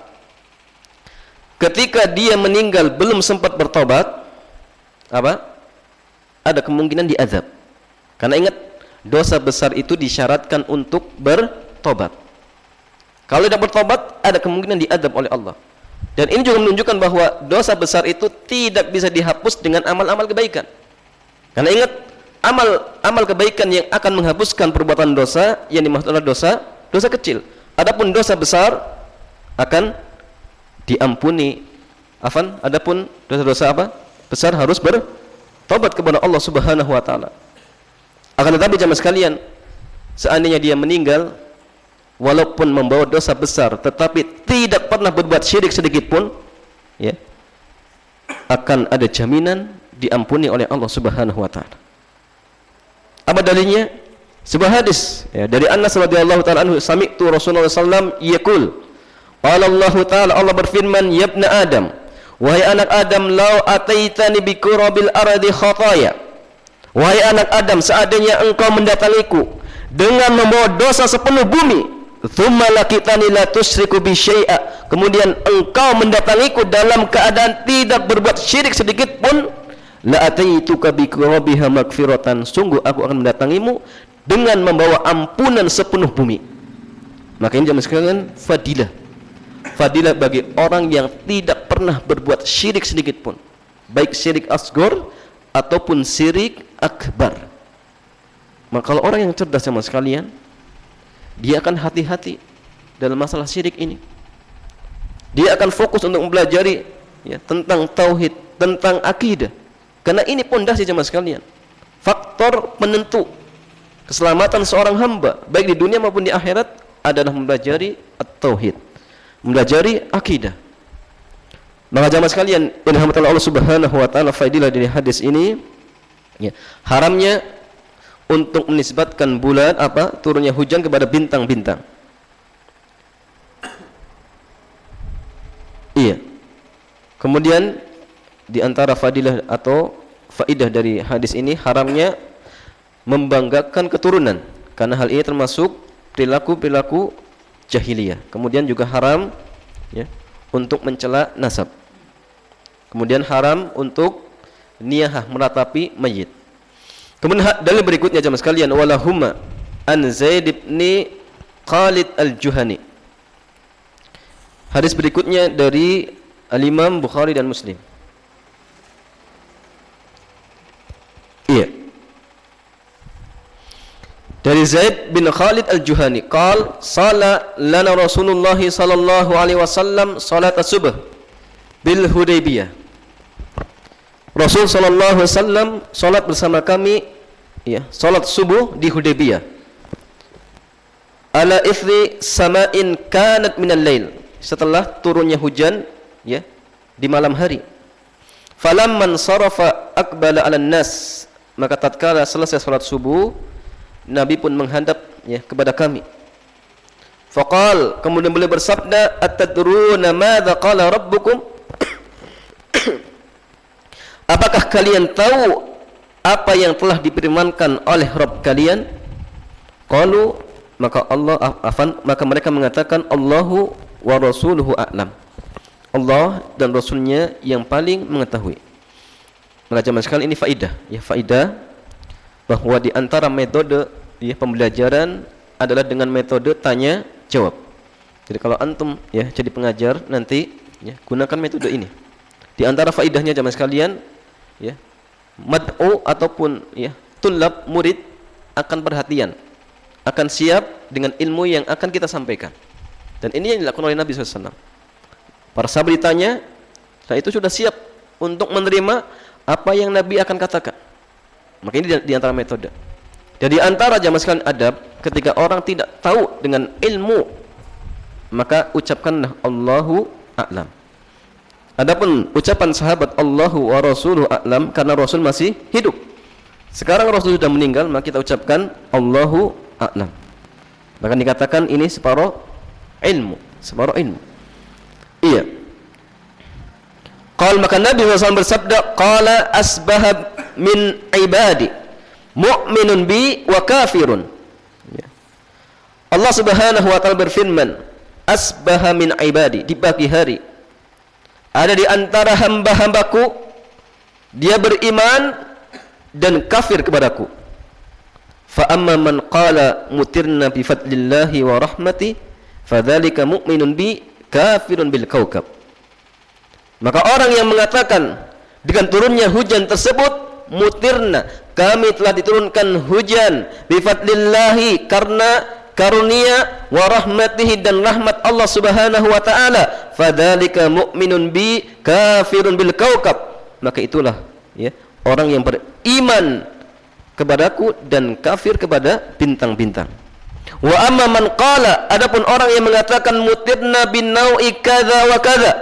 ketika dia meninggal belum sempat bertobat, ada kemungkinan diazab. Karena ingat, dosa besar itu disyaratkan untuk bertobat. Kalau tidak bertobat, ada kemungkinan diazab oleh Allah. Dan ini juga menunjukkan bahwa dosa besar itu tidak bisa dihapus dengan amal-amal kebaikan. Karena ingat, amal kebaikan yang akan menghapuskan perbuatan dosa, yang dimaksud adalah dosa kecil. Adapun dosa besar akan diampuni. Adapun dosa-dosa besar harus bertobat kepada Allah Subhanahu wa taala. Akan tetapi jemaah sekalian, seandainya dia meninggal walaupun membawa dosa besar tetapi tidak pernah berbuat syirik sedikit pun, ya, akan ada jaminan diampuni oleh Allah Subhanahu wa taala. Apa dalilnya? Sebuah hadis, ya, dari Anas radhiyallahu taala anhu, sami'tu Rasulullah sallallahu alaihi wasallam yaqul, qala Allah taala, Allah berfirman, ya ibna Adam, wahai anak Adam, law ataitani bi qurabil ardi khataya, wahai anak Adam, seandainya engkau mendatangiku dengan membawa dosa sepenuh bumi, thumma laqitani la tusyriku bi syai'a, kemudian engkau mendatangiku dalam keadaan tidak berbuat syirik sedikit pun, la ataituka bi qurabiha magfiratan, sungguh aku akan mendatangimu dengan membawa ampunan sepenuh bumi. Maka ini jemaah sekalian, fadilah bagi orang yang tidak pernah berbuat syirik sedikit pun, baik syirik asghar ataupun syirik akbar. Maka kalau orang yang cerdas sama sekalian, dia akan hati-hati dalam masalah syirik ini. Dia akan fokus untuk mempelajari, ya, tentang tauhid, tentang akidah. Karena ini pondasi jemaah sekalian, faktor penentu keselamatan seorang hamba baik di dunia maupun di akhirat adalah mempelajari at-tauhid, mempelajari akidah. Maka jemaah sekalian, yang dirahmati Allah Subhanahu wa taala, faidah dari hadis ini, ya, haramnya untuk menisbatkan bulan turunnya hujan kepada bintang-bintang. Iya. Kemudian di antara fadilah atau faidah dari hadis ini, haramnya membanggakan keturunan, karena hal ini termasuk perilaku jahiliyah. Kemudian juga haram, ya, untuk mencela nasab. Kemudian haram untuk niyahah, meratapi mayit. Kemudian dalil berikutnya jemaah sekalian, walahumma an Zaid bin Khalid al-Juhani. Hadis berikutnya dari Al-Imam Bukhari dan Muslim. Iya. Dari Zaid bin Khalid al-Juhani, qal sala lana Rasulullah sallallahu alaihi wasallam salat as-subh bil Hudaybiyah. Rasul sallallahu alaihi wasallam salat bersama kami, ya, salat subuh di Hudaybiyah. Ala ithri sama'in kanat minal lail, setelah turunnya hujan, ya, di malam hari. Falamman sarafa aqbala 'alan nas, maka tatkala selesai salat subuh, Nabi pun menghadap, ya, kepada kami. Faqal, kemudian beliau bersabda, atadruna madza qala rabbukum? Apakah kalian tahu apa yang telah difirmankan oleh Rabb kalian? Qalu, maka mereka mengatakan, Allahu wa rasuluhu a'lam, Allah dan Rasulnya yang paling mengetahui. Maka jemaah sekalian, ini faidah, ya, faidah bahwa di antara metode, ya, pembelajaran adalah dengan metode tanya jawab. Jadi kalau antum, ya, jadi pengajar nanti, ya, gunakan metode ini. Di antara faidahnya jemaah sekalian, ya, mad'u ataupun, ya, tulab, murid akan perhatian, akan siap dengan ilmu yang akan kita sampaikan. Dan ini yang dilakukan oleh Nabi SAW. Para sahabat ditanya, setelah itu sudah siap untuk menerima apa yang Nabi akan katakan. Maka ini di antara metode. Jadi antara jamaah sekalian adab, ketika orang tidak tahu dengan ilmu, maka ucapkanlah Allahu a'lam. Adapun ucapan sahabat Allahu wa rasuluhu a'lam, karena Rasul masih hidup. Sekarang Rasul sudah meninggal, maka kita ucapkan Allahu a'lam. Maka dikatakan ini separuh ilmu. Iya. Maka Nabi SAW bersabda, qala asbaha min ibadi mu'minun bi wa kafirun. Ya. Allah Subhanahu wa taala berfirman, asbaha min ibadi, di pagi hari ada di antara hamba-hambaku dia beriman dan kafir kepadaku. Fa amma man qala mutirna bi fadlillahi wa rahmati fadzalika mu'minun bi kafirun bil kaukab. Maka orang yang mengatakan dengan turunnya hujan tersebut mutirna, kami telah diturunkan hujan, bifadlillahi, karena karunia, wa rahmatihi, dan rahmat Allah Subhanahu wa taala, fadzalika mu'minun bi kafirun bil kaukab, maka itulah ya orang yang beriman kepadaku dan kafir kepada bintang-bintang. Wa amma man qala, adapun orang yang mengatakan mutirna bin nau'i kadza wa kadza,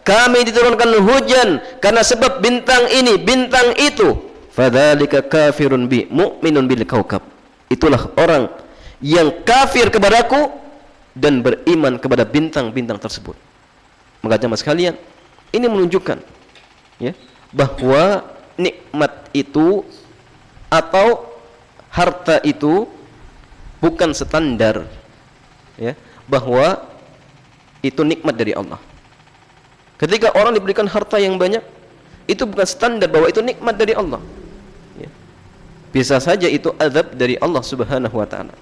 kami diturunkan hujan karena sebab bintang ini, bintang itu, fadzalika kafirun bi mu'minun bil kaukab, itulah orang yang kafir kepadaku dan beriman kepada bintang-bintang tersebut. Maka jemaah sekalian, ini menunjukkan ya bahwa nikmat itu atau harta itu bukan standar ya bahwa itu nikmat dari Allah. Ketika orang diberikan harta yang banyak, itu bukan standar bahwa itu nikmat dari Allah ya. Bisa saja itu azab dari Allah Subhanahu wa taala.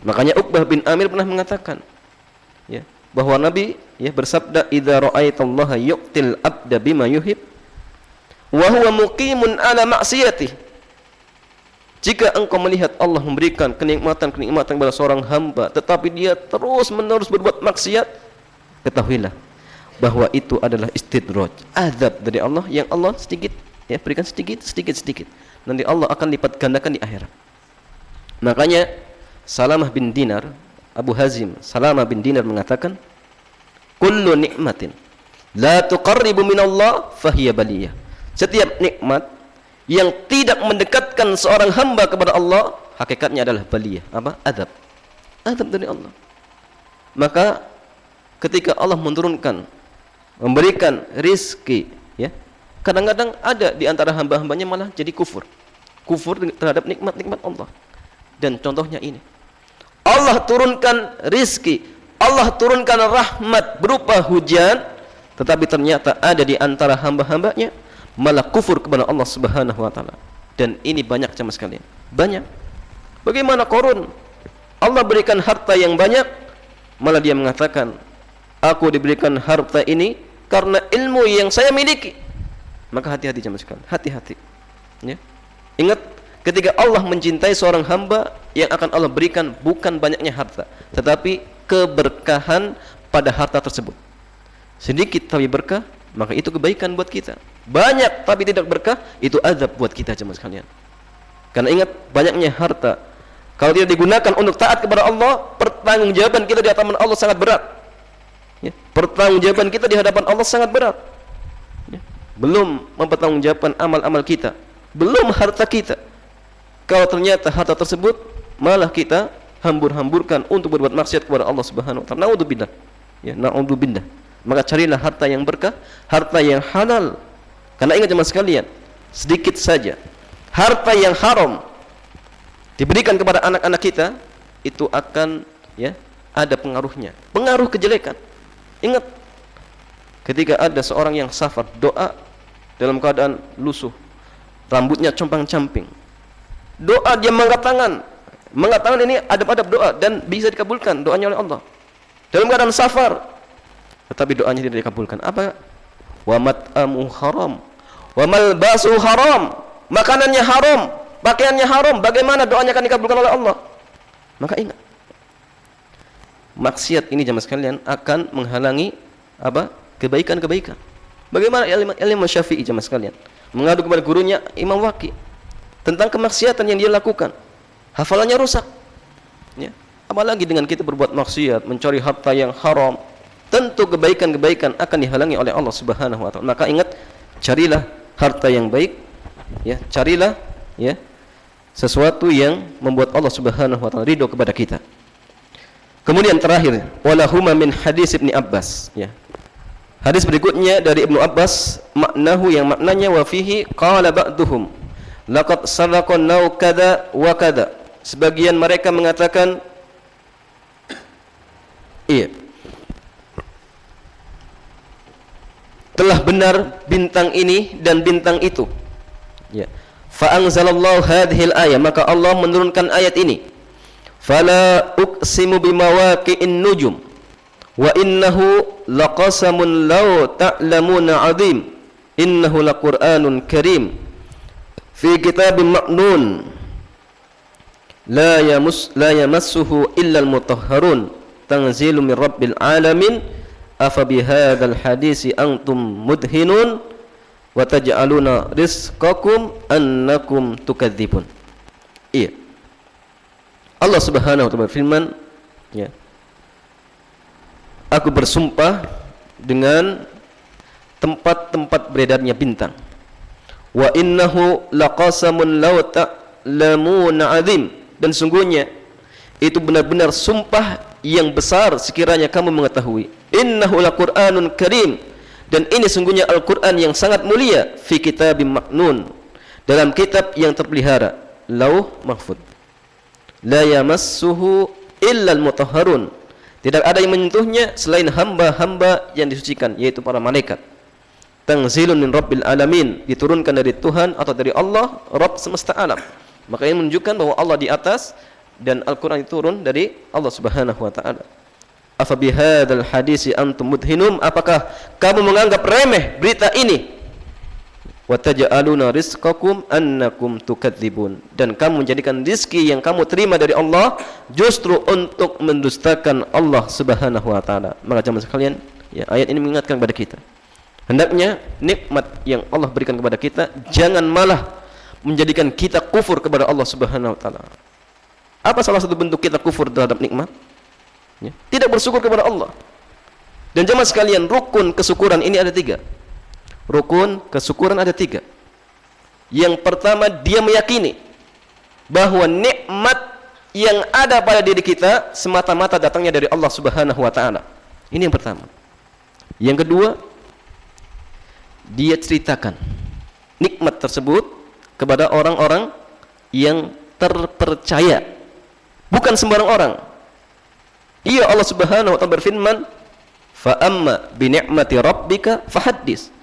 Makanya Uqbah bin Amir pernah mengatakan ya bahwa Nabi ya bersabda, idza ra'aitallaha yuqtil abda bima yuhib wa huwa muqimun ala ma'siyatihi, jika engkau melihat Allah memberikan kenikmatan-kenikmatan kepada seorang hamba tetapi dia terus-menerus berbuat maksiat, ketahuilah bahwa itu adalah istidraj, azab dari Allah yang Allah sedikit ya berikan sedikit, nanti Allah akan lipat gandakan di akhirat. Makanya Salamah bin Dinar, Abu Hazim Salamah bin Dinar mengatakan, kullu nikmatin la tuqarribu minallah fahiya baliyah, setiap nikmat yang tidak mendekatkan seorang hamba kepada Allah, hakikatnya adalah baliyah, apa? Azab dari Allah. Maka ketika Allah menurunkan, memberikan rizki ya, kadang-kadang ada di antara hamba-hambanya malah jadi kufur terhadap nikmat-nikmat Allah. Dan contohnya ini, Allah turunkan rizki, Allah turunkan rahmat berupa hujan, tetapi ternyata ada di antara hamba-hambanya malah kufur kepada Allah Subhanahu wa taala. Dan ini banyak sama sekalian. Banyak. Bagaimana Qarun? Allah berikan harta yang banyak, malah dia mengatakan, aku diberikan harta ini karena ilmu yang saya miliki. Maka hati-hati sama sekalian. Hati-hati. Ya. Ingat, ketika Allah mencintai seorang hamba, yang akan Allah berikan bukan banyaknya harta, tetapi keberkahan pada harta tersebut. Sedikit tapi berkah, maka itu kebaikan buat kita. Banyak tapi tidak berkah, itu azab buat kita jemaah sekalian. Karena ingat, banyaknya harta kalau tidak digunakan untuk taat kepada Allah, pertanggungjawaban kita di hadapan Allah sangat berat ya. Pertanggungjawaban kita di hadapan Allah sangat berat ya. Belum mempertanggungjawabkan amal-amal kita, belum harta kita. Kalau ternyata harta tersebut malah kita hambur-hamburkan untuk berbuat maksiat kepada Allah Subhanahu wa taala, naudzubillah ya, naudzubillah. Maka carilah harta yang berkah, harta yang halal. Karena ingat jemaah sekalian, sedikit saja harta yang haram diberikan kepada anak-anak kita, itu akan ya ada pengaruhnya, pengaruh kejelekan. Ingat, ketika ada seorang yang safar, doa dalam keadaan lusuh, rambutnya compang-camping, doa dia mengangkat tangan ini adab-adab doa dan bisa dikabulkan doanya oleh Allah dalam keadaan safar, tetapi doanya tidak dikabulkan. Apa? Wa mat'amu haram wa malbasu haram, makanannya haram, pakaiannya haram, bagaimana doanya akan dikabulkan oleh Allah? Maka ingat, maksiat ini jemaah sekalian akan menghalangi apa? Kebaikan-kebaikan. Bagaimana Imam Syafi'i jemaah sekalian mengadu kepada gurunya Imam Waqi tentang kemaksiatan yang dia lakukan, hafalannya rusak ya. Apalagi dengan kita berbuat maksiat, mencari harta yang haram, tentu kebaikan-kebaikan akan dihalangi oleh Allah Subhanahu wa taala. Maka ingat, carilah harta yang baik ya, carilah ya sesuatu yang membuat Allah Subhanahu wa taala ridho kepada kita. Kemudian terakhir, walahuma min hadis Ibnu Abbas ya. Hadis berikutnya dari Ibnu Abbas, maknahu yang maknanya, wa fihi qala ba'duhum laqad sadaqa nau kada wa kada. Sebagian mereka mengatakan, iya, telah benar bintang ini dan bintang itu ya. Fa anzalallahu hadhil ayat, maka Allah menurunkan ayat ini, fala uqsimu bimawaqi'in nujum wa innahu laqasamun law ta'lamuna 'azim innahu laqur'anun karim fi kitabim maknun la yamassuhu illa al-mutahharun tanzilun min rabbil alamin afa bihadzal hadisi antum mudhinun wa taj'aluna rizqakum annakum tukadzibun. Iya, Allah Subhanahu wa taala berfirman, ya, aku bersumpah dengan tempat-tempat beredarnya bintang. Wa innahu laqasamun law ta'lamuna 'azim, dan sungguhnya itu benar-benar sumpah yang besar sekiranya kamu mengetahui. Innahu laqur'anun karim, dan ini sungguhnya Al-Qur'an yang sangat mulia, fi kitabim maknun, dalam kitab yang terpelihara, Lauh Mahfuz. La yamassuhu illa al-mutahharun, tidak ada yang menyentuhnya selain hamba-hamba yang disucikan, yaitu para malaikat. Tanzilun min rabbil alamin, diturunkan dari Tuhan atau dari Allah, Rabb semesta alam. Maka ini menunjukkan bahwa Allah di atas dan Al-Quran turun dari Allah Subhanahu wa ta'ala. Afa bihadzal hadisi antum mudhinum, apakah kamu menganggap remeh berita ini? Wa taj'aluna rizqakum annakum tukadzibun, dan kamu menjadikan rizki yang kamu terima dari Allah justru untuk mendustakan Allah Subhanahu wa ta'ala. Maka jemaah sekalian, ya, ayat ini mengingatkan kepada kita, hendaknya nikmat yang Allah berikan kepada kita jangan malah menjadikan kita kufur kepada Allah Subhanahu wa ta'ala. Apa salah satu bentuk kita kufur terhadap nikmat? Ya, tidak bersyukur kepada Allah. Dan jemaah sekalian, rukun kesyukuran ini ada 3. Rukun kesyukuran ada 3. Yang pertama, dia meyakini bahwa nikmat yang ada pada diri kita semata-mata datangnya dari Allah Subhanahu wa ta'ala. Ini yang pertama. Yang kedua, dia ceritakan nikmat tersebut kepada orang-orang yang terpercaya, bukan sembarang orang. Iya, Allah Subhanahu wa ta'ala berfirman, fa amma bi ni'mati rabbika fahaddis.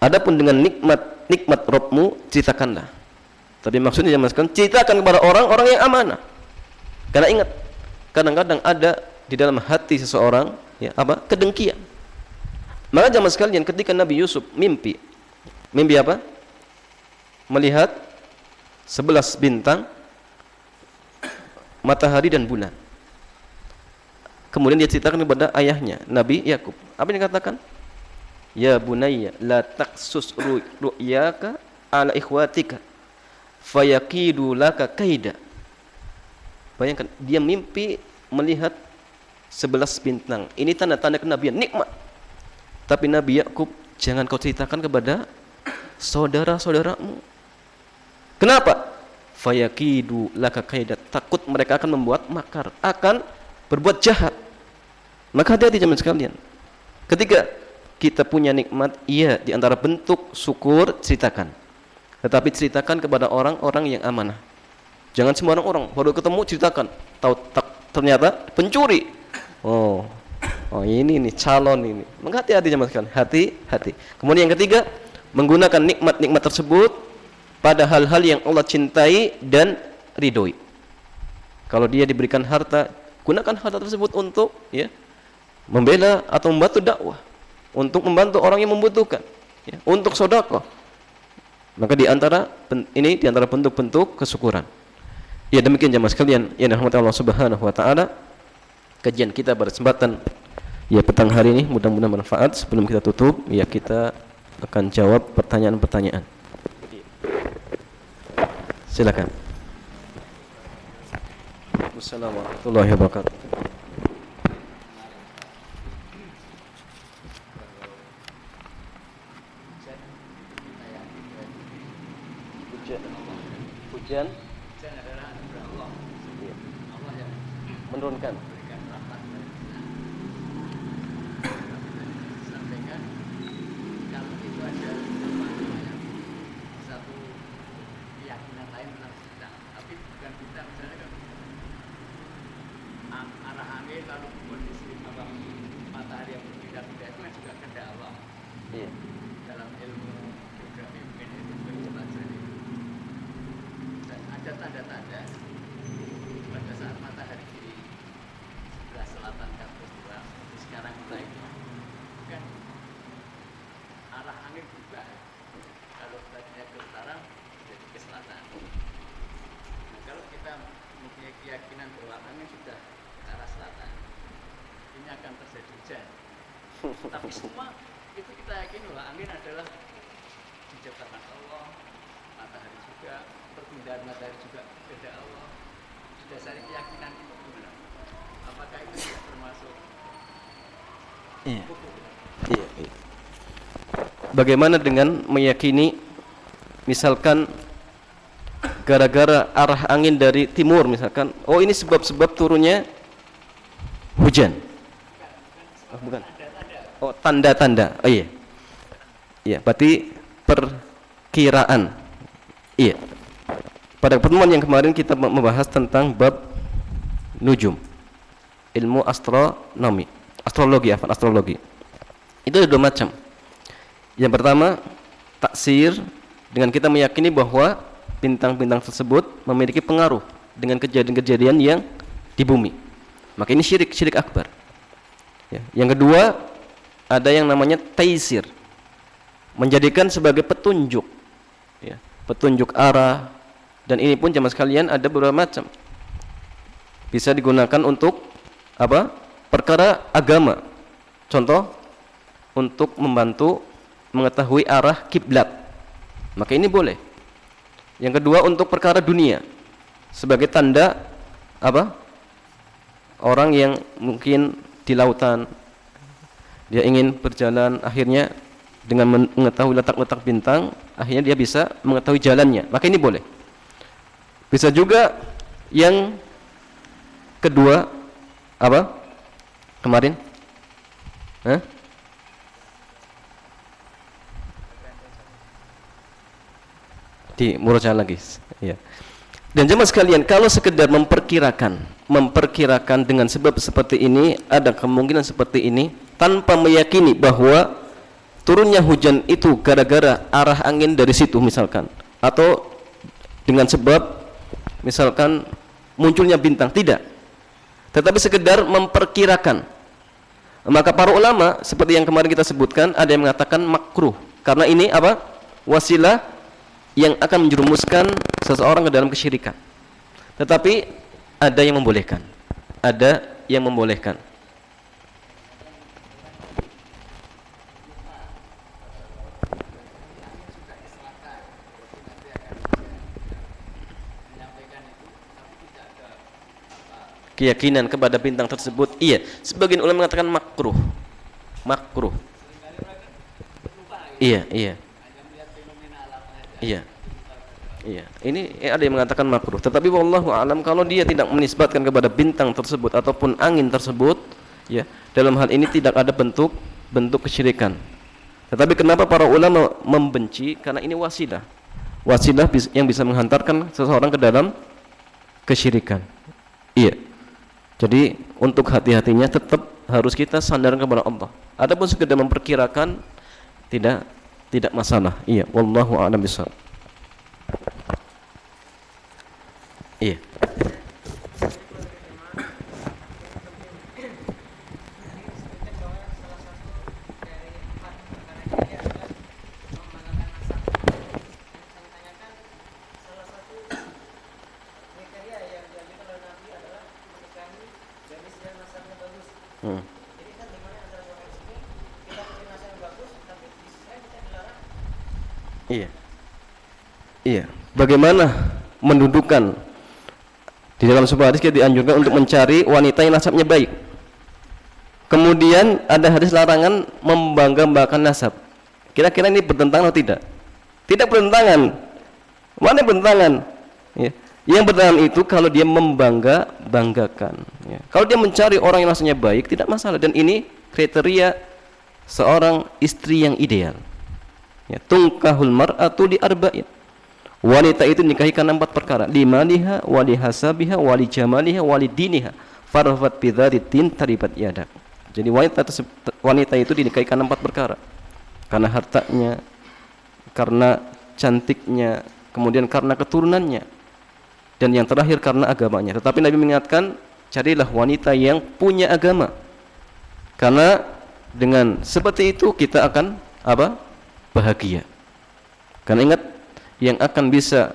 Adapun dengan nikmat Rabbmu, ceritakanlah. Tapi maksudnya jangan ceritakan kepada orang-orang yang amanah. Karena ingat, kadang-kadang ada di dalam hati seseorang, ya, apa? Kedengkian. Maka jamaah sekalian, ketika Nabi Yusuf mimpi apa? Melihat 11 bintang, matahari dan bulan. Kemudian dia ceritakan kepada ayahnya, Nabi Yakub. Apa yang dikatakan? Ya bunayya la taqsus ru'yaka ala ikhwatika fayakidu laka kaida. Bayangkan, dia mimpi melihat 11 bintang. Ini tanda-tanda kenabian, nikmat. Tapi Nabi Yakub, jangan kau ceritakan kepada saudara-saudaramu. Kenapa? Fayakidu laka kaida, takut mereka akan membuat makar, akan berbuat jahat. Maka hati-hati jemaah sekalian. Ketika kita punya nikmat, iya, di antara bentuk syukur, ceritakan. Tetapi ceritakan kepada orang-orang yang amanah. Jangan sembarang orang baru ketemu ceritakan, tahu ternyata pencuri. Oh, ini nih calon ini. Maka hati-hati jemaah sekalian, hati-hati. Kemudian yang ketiga, menggunakan nikmat-nikmat tersebut pada hal-hal yang Allah cintai dan ridhoi. Kalau dia diberikan harta, gunakan harta tersebut untuk, ya, membela atau membantu dakwah, untuk membantu orang yang membutuhkan, ya, untuk sedekah. Maka di antara bentuk-bentuk kesyukuran. Ya, demikian jemaah sekalian yang dirahmati Allah Subhanahu wa taala, kajian kita pada kesempatan, ya, petang hari ini mudah-mudahan bermanfaat. Sebelum kita tutup, ya, kita akan jawab pertanyaan-pertanyaan. Silakan. Wassalamualaikum warahmatullahi wabarakatuh. Hujan adalah anugerah Allah. Allah yang menurunkan. Sampaikan kalau itu ada satu keyakinan lain tentang kita, tapi bukan kita, misalnya kan arah angin lalu kondisi matahari yang berpindah-pindah itu kan juga kehendak Allah. Iya. Dalam ilmu geografi mungkin itu pelajari. Ada tanda-tanda pada saat matahari kita mempunyai keyakinan bahwa angin sudah ke arah selatan, ini akan terjadi hujan. Tapi semua itu kita yakin bahwa angin adalah diciptakan Allah, matahari juga, perpindahan matahari juga beda Allah. Dasari keyakinan itu gimana? Apakah itu tidak termasuk? Iya. Iya. Bagaimana dengan meyakini misalkan gara-gara arah angin dari timur misalkan, oh ini sebab-sebab turunnya hujan. Oh, bukan. Oh, tanda-tanda. Oh iya. Iya, berarti perkiraan. Iya. Pada pertemuan yang kemarin kita membahas tentang bab nujum, ilmu astronomi, astrologi. Itu ada dua macam. Yang pertama, taksir, dengan kita meyakini bahwa bintang-bintang tersebut memiliki pengaruh dengan kejadian-kejadian yang di bumi. Maka ini syirik akbar. Ya. Yang kedua, ada yang namanya taisir, menjadikan sebagai petunjuk, ya, petunjuk arah. Dan ini pun jamaah sekalian ada beberapa macam. Bisa digunakan untuk apa? Perkara agama. Contoh, untuk membantu mengetahui arah kiblat. Maka ini boleh. Yang kedua, untuk perkara dunia. Sebagai tanda apa? Orang yang mungkin di lautan, dia ingin berjalan, akhirnya dengan mengetahui letak-letak bintang, akhirnya dia bisa mengetahui jalannya. Maka ini boleh. Bisa juga yang kedua apa? Kemarin? Hah? Di murojaah lagi. Ya. Dan jemaah sekalian, kalau sekedar memperkirakan dengan sebab seperti ini, ada kemungkinan seperti ini, tanpa meyakini bahwa turunnya hujan itu gara-gara arah angin dari situ misalkan, atau dengan sebab misalkan munculnya bintang, tidak, tetapi sekedar memperkirakan, maka para ulama seperti yang kemarin kita sebutkan, ada yang mengatakan makruh, karena ini apa? Wasilah yang akan menjerumuskan seseorang ke dalam kesyirikan. Tetapi ada yang membolehkan, keyakinan kepada bintang tersebut. Iya, sebagian ulama mengatakan makruh. Iya. Ini ada yang mengatakan makruh. Tetapi wallahu alam, kalau dia tidak menisbatkan kepada bintang tersebut ataupun angin tersebut, ya, dalam hal ini tidak ada bentuk kesyirikan. Tetapi kenapa para ulama membenci? Karena ini wasilah yang bisa menghantarkan seseorang ke dalam kesyirikan. Iya. Jadi untuk hati-hatinya tetap harus kita sandarkan kepada Allah. Adapun sekedar memperkirakan tidak masalah. Iya, wallahu a'lam bishawab. Iya. Iya. Bagaimana mendudukan di dalam sebuah hadis kita dianjurkan untuk mencari wanita yang nasabnya baik. Kemudian ada hadis larangan membangga-banggakan nasab. Kira-kira ini bertentangan atau tidak? Tidak bertentangan. Mana bertentangan? Ya. Yang bertentangan itu kalau dia membangga-banggakan. Ya. Kalau dia mencari orang yang nasabnya baik, tidak masalah. Dan ini kriteria seorang istri yang ideal. Ya, tungkahul mar'atu li arba'in. Wanita itu dinikahi karena 4 perkara: limaliha, walihasabiha, walijamaliha, walidiniha. Farfat bidzatiddin taribat yadak. Jadi wanita itu dinikahi karena 4 perkara. Karena hartanya, karena cantiknya, kemudian karena keturunannya, dan yang terakhir karena agamanya. Tetapi Nabi mengingatkan, carilah wanita yang punya agama. Karena dengan seperti itu kita akan apa? Bahagia. Karena ingat, yang akan bisa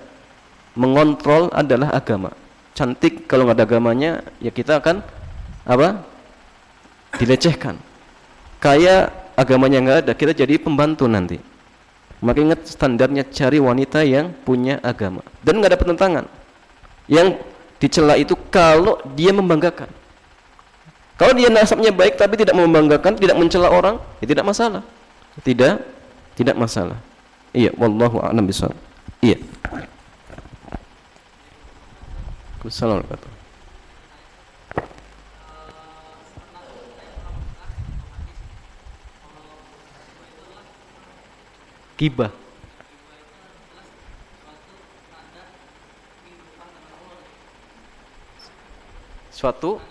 mengontrol adalah agama. cantik, kalau nggak ada agamanya ya kita akan apa? Dilecehkan. Kayak agamanya nggak ada, kita jadi pembantu nanti. Maka ingat standarnya, cari wanita yang punya agama dan nggak ada pertentangan. Yang dicela itu kalau dia membanggakan. Kalau dia nasabnya baik tapi tidak membanggakan, tidak mencela orang, ya tidak masalah. Tidak masalah. Iya, wallahu a'lam bishawab. Iya. Assalamualaikum. Gibah. Suatu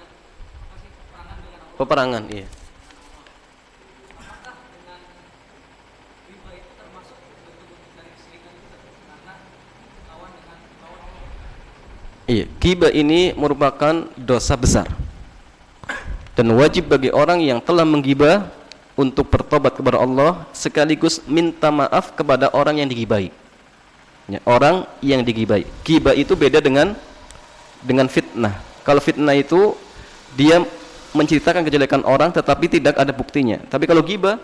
peperangan, iya. Iya, ghibah ini merupakan dosa besar dan wajib bagi orang yang telah menggibah untuk bertobat kepada Allah sekaligus minta maaf kepada orang yang digibahi. Ya, orang yang digibahi. Ghibah itu beda dengan fitnah. Kalau fitnah itu dia menceritakan kejelekan orang tetapi tidak ada buktinya. Tapi kalau ghibah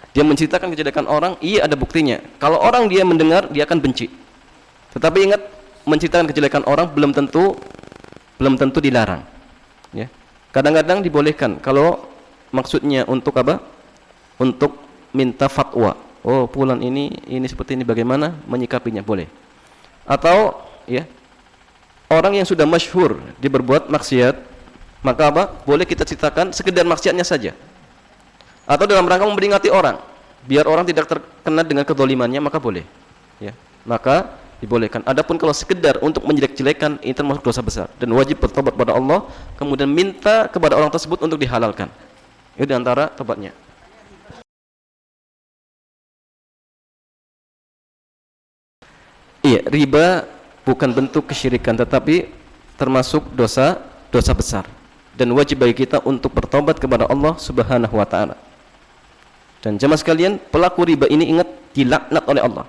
dia menceritakan kejelekan orang, iya ada buktinya. Kalau orang dia mendengar, dia akan benci. Tetapi ingat, menceritakan kejelekan orang belum tentu dilarang. Ya. Kadang-kadang dibolehkan kalau maksudnya untuk apa? Untuk minta fatwa. Oh, fulan ini seperti ini, bagaimana menyikapinya, boleh. Atau ya, orang yang sudah masyhur dia berbuat maksiat, maka apa? Boleh kita ceritakan sekedar maksiatnya saja. Atau dalam rangka memperingati orang, biar orang tidak terkena dengan kedolimannya, maka boleh. Ya, maka dibolehkan. Adapun kalau sekedar untuk menjelek-jelekan, ini termasuk dosa besar dan wajib bertobat kepada Allah, kemudian minta kepada orang tersebut untuk dihalalkan. Itu diantara tobatnya. Iya, riba bukan bentuk kesyirikan tetapi termasuk dosa besar dan wajib bagi kita untuk bertobat kepada Allah Subhanahu wa taala. Dan jemaah sekalian, pelaku riba ini ingat dilaknat oleh Allah.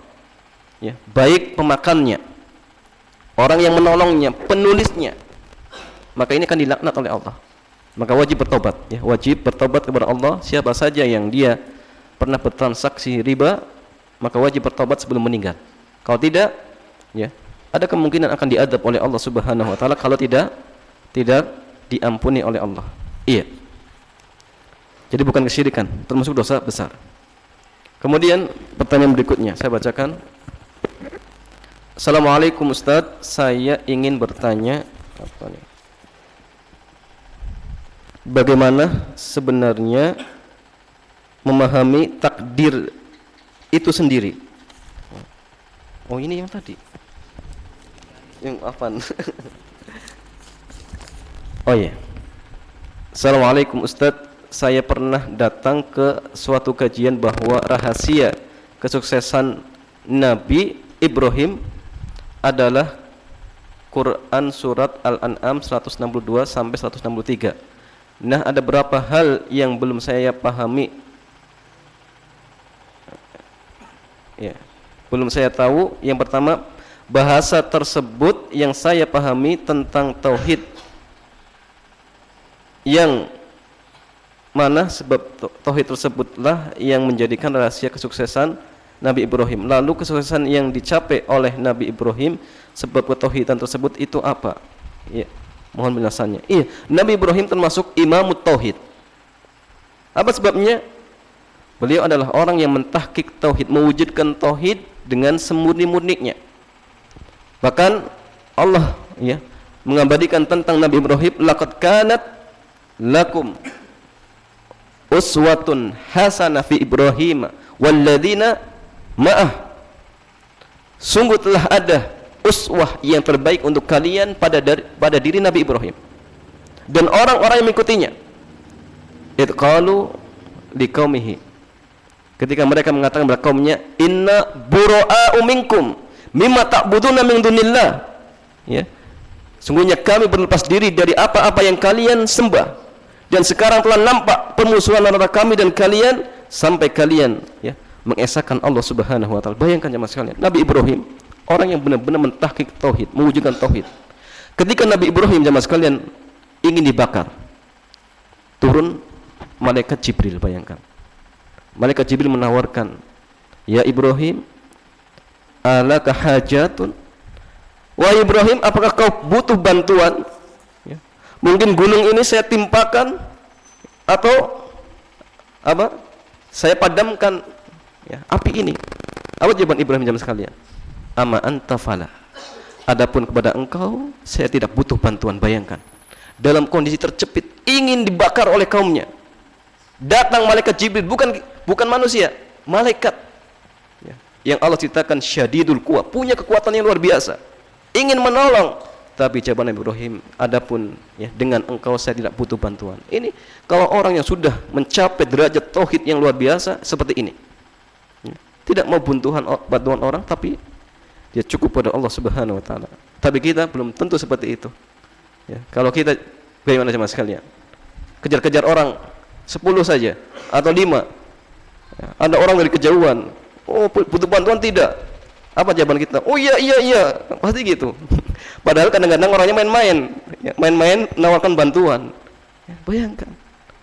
Ya, baik pemakannya, orang yang menolongnya, penulisnya, maka ini akan dilaknat oleh Allah. Maka wajib bertobat, ya, wajib bertobat kepada Allah. Siapa saja yang dia pernah bertransaksi riba, maka wajib bertobat sebelum meninggal. Kalau tidak, ya, ada kemungkinan akan diadab oleh Allah Subhanahu wa taala kalau tidak diampuni oleh Allah. Iya. Jadi bukan kesyirikan, termasuk dosa besar. Kemudian pertanyaan berikutnya saya bacakan. Assalamualaikum Ustaz, saya ingin bertanya bagaimana sebenarnya memahami takdir itu sendiri? Oh, ini yang tadi. Yang apa? Oh iya. Assalamualaikum Ustaz, saya pernah datang ke suatu kajian bahwa rahasia kesuksesan Nabi Ibrahim adalah Quran surat Al-An'am 162 sampai 163. Nah, ada beberapa hal yang belum saya pahami. Ya, belum saya tahu. Yang pertama, bahasa tersebut yang saya pahami tentang tauhid, yang mana sebab tauhid tersebutlah yang menjadikan rahasia kesuksesan Nabi Ibrahim. Lalu kesuksesan yang dicapai oleh Nabi Ibrahim sebab ketauhidan tersebut itu apa? Ya, mohon penjelasannya. Iya, Nabi Ibrahim termasuk imamut tauhid. Apa sebabnya? Beliau adalah orang yang mentahqiq tauhid, mewujudkan tauhid dengan semurni-murninya. Bahkan Allah, ya, mengabadikan tentang Nabi Ibrahim, laqad kanat lakum uswatun hasanah fi Ibrahim walladzina ma'ah. Sungguh telah ada uswah yang terbaik untuk kalian pada diri Nabi Ibrahim dan orang-orang yang mengikutinya. Idh qalu liqaumihi, ketika mereka mengatakan kepada kaumnya, inna bura'a'u minkum mimma ta'buduna min dunillah. Ya, sungguhnya kami berlepas diri dari apa-apa yang kalian sembah, dan sekarang telah nampak permusuhan antara kami dan kalian sampai kalian, ya, mengesahkan Allah Subhanahu wa taala. Bayangkan jemaah sekalian, Nabi Ibrahim orang yang benar-benar mentahqiq tauhid, mewujudkan tauhid. Ketika Nabi Ibrahim jamaah sekalian ingin dibakar, turun malaikat Jibril, bayangkan. Malaikat Jibril menawarkan, "Ya Ibrahim, alaka hajatun?" Wahai Ibrahim, apakah kau butuh bantuan? Ya. Mungkin gunung ini saya timpakan atau apa? Saya padamkan ya, api ini. Apa jawaban Ibrahim jamaah sekalian? Ama anta fala. Adapun kepada engkau, saya tidak butuh bantuan. Bayangkan, dalam kondisi tercepit, ingin dibakar oleh kaumnya, datang malaikat Jibril, bukan manusia, malaikat ya, yang Allah ceritakan syadidul quwa, punya kekuatan yang luar biasa, ingin menolong. Tapi jawaban Nabi Ibrahim, adapun ya, dengan engkau saya tidak butuh bantuan. Ini kalau orang yang sudah mencapai derajat tauhid yang luar biasa seperti ini, ya, tidak mau bantuan orang, tapi dia cukup pada Allah Subhanahu wa taala. Tapi kita belum tentu seperti itu. Ya, kalau kita bagaimana jemaah sekalian? Kejar-kejar orang 10 saja atau 5. Ya, ada orang dari kejauhan. Oh, butuh bantuan tidak? Apa jawaban kita? Oh iya. Pasti gitu. Padahal kadang-kadang orangnya main-main, ya, main-main menawarkan bantuan. Ya, bayangkan.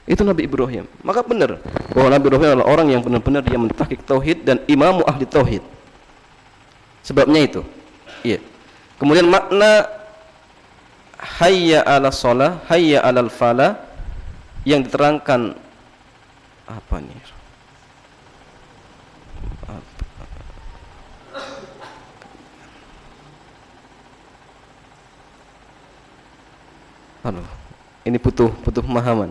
Itu Nabi Ibrahim. Maka benar bahwa Nabi Ibrahim adalah orang yang benar-benar dia mentahqiq tauhid dan imamu ahli tauhid. Sebabnya itu. Iya. Kemudian makna hayya 'ala shalah, hayya 'alal falah yang diterangkan apa nih? Aduh, ini butuh pemahaman.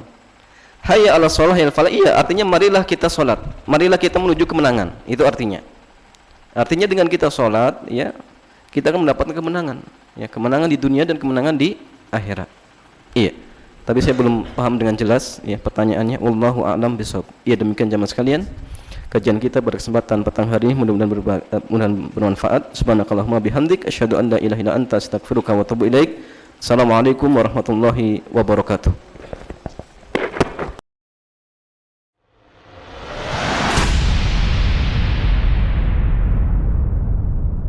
Hayya 'ala shalah ya falah, iya artinya marilah kita salat, marilah kita menuju kemenangan. Itu artinya. Artinya dengan kita sholat, ya, kita akan mendapatkan kemenangan, ya, kemenangan di dunia dan kemenangan di akhirat. Iya. Tapi saya belum paham dengan jelas, ya, pertanyaannya. Wallahu a'lam bishawab. Iya, demikian jamaah sekalian, kajian kita pada kesempatan petang hari ini mudah-mudahan bermanfaat. Subhanakallahumma bihamdik, asyhadu an la ilaha illa anta, astaghfiruka wa atubu ilaik. Assalamualaikum warahmatullahi wabarakatuh.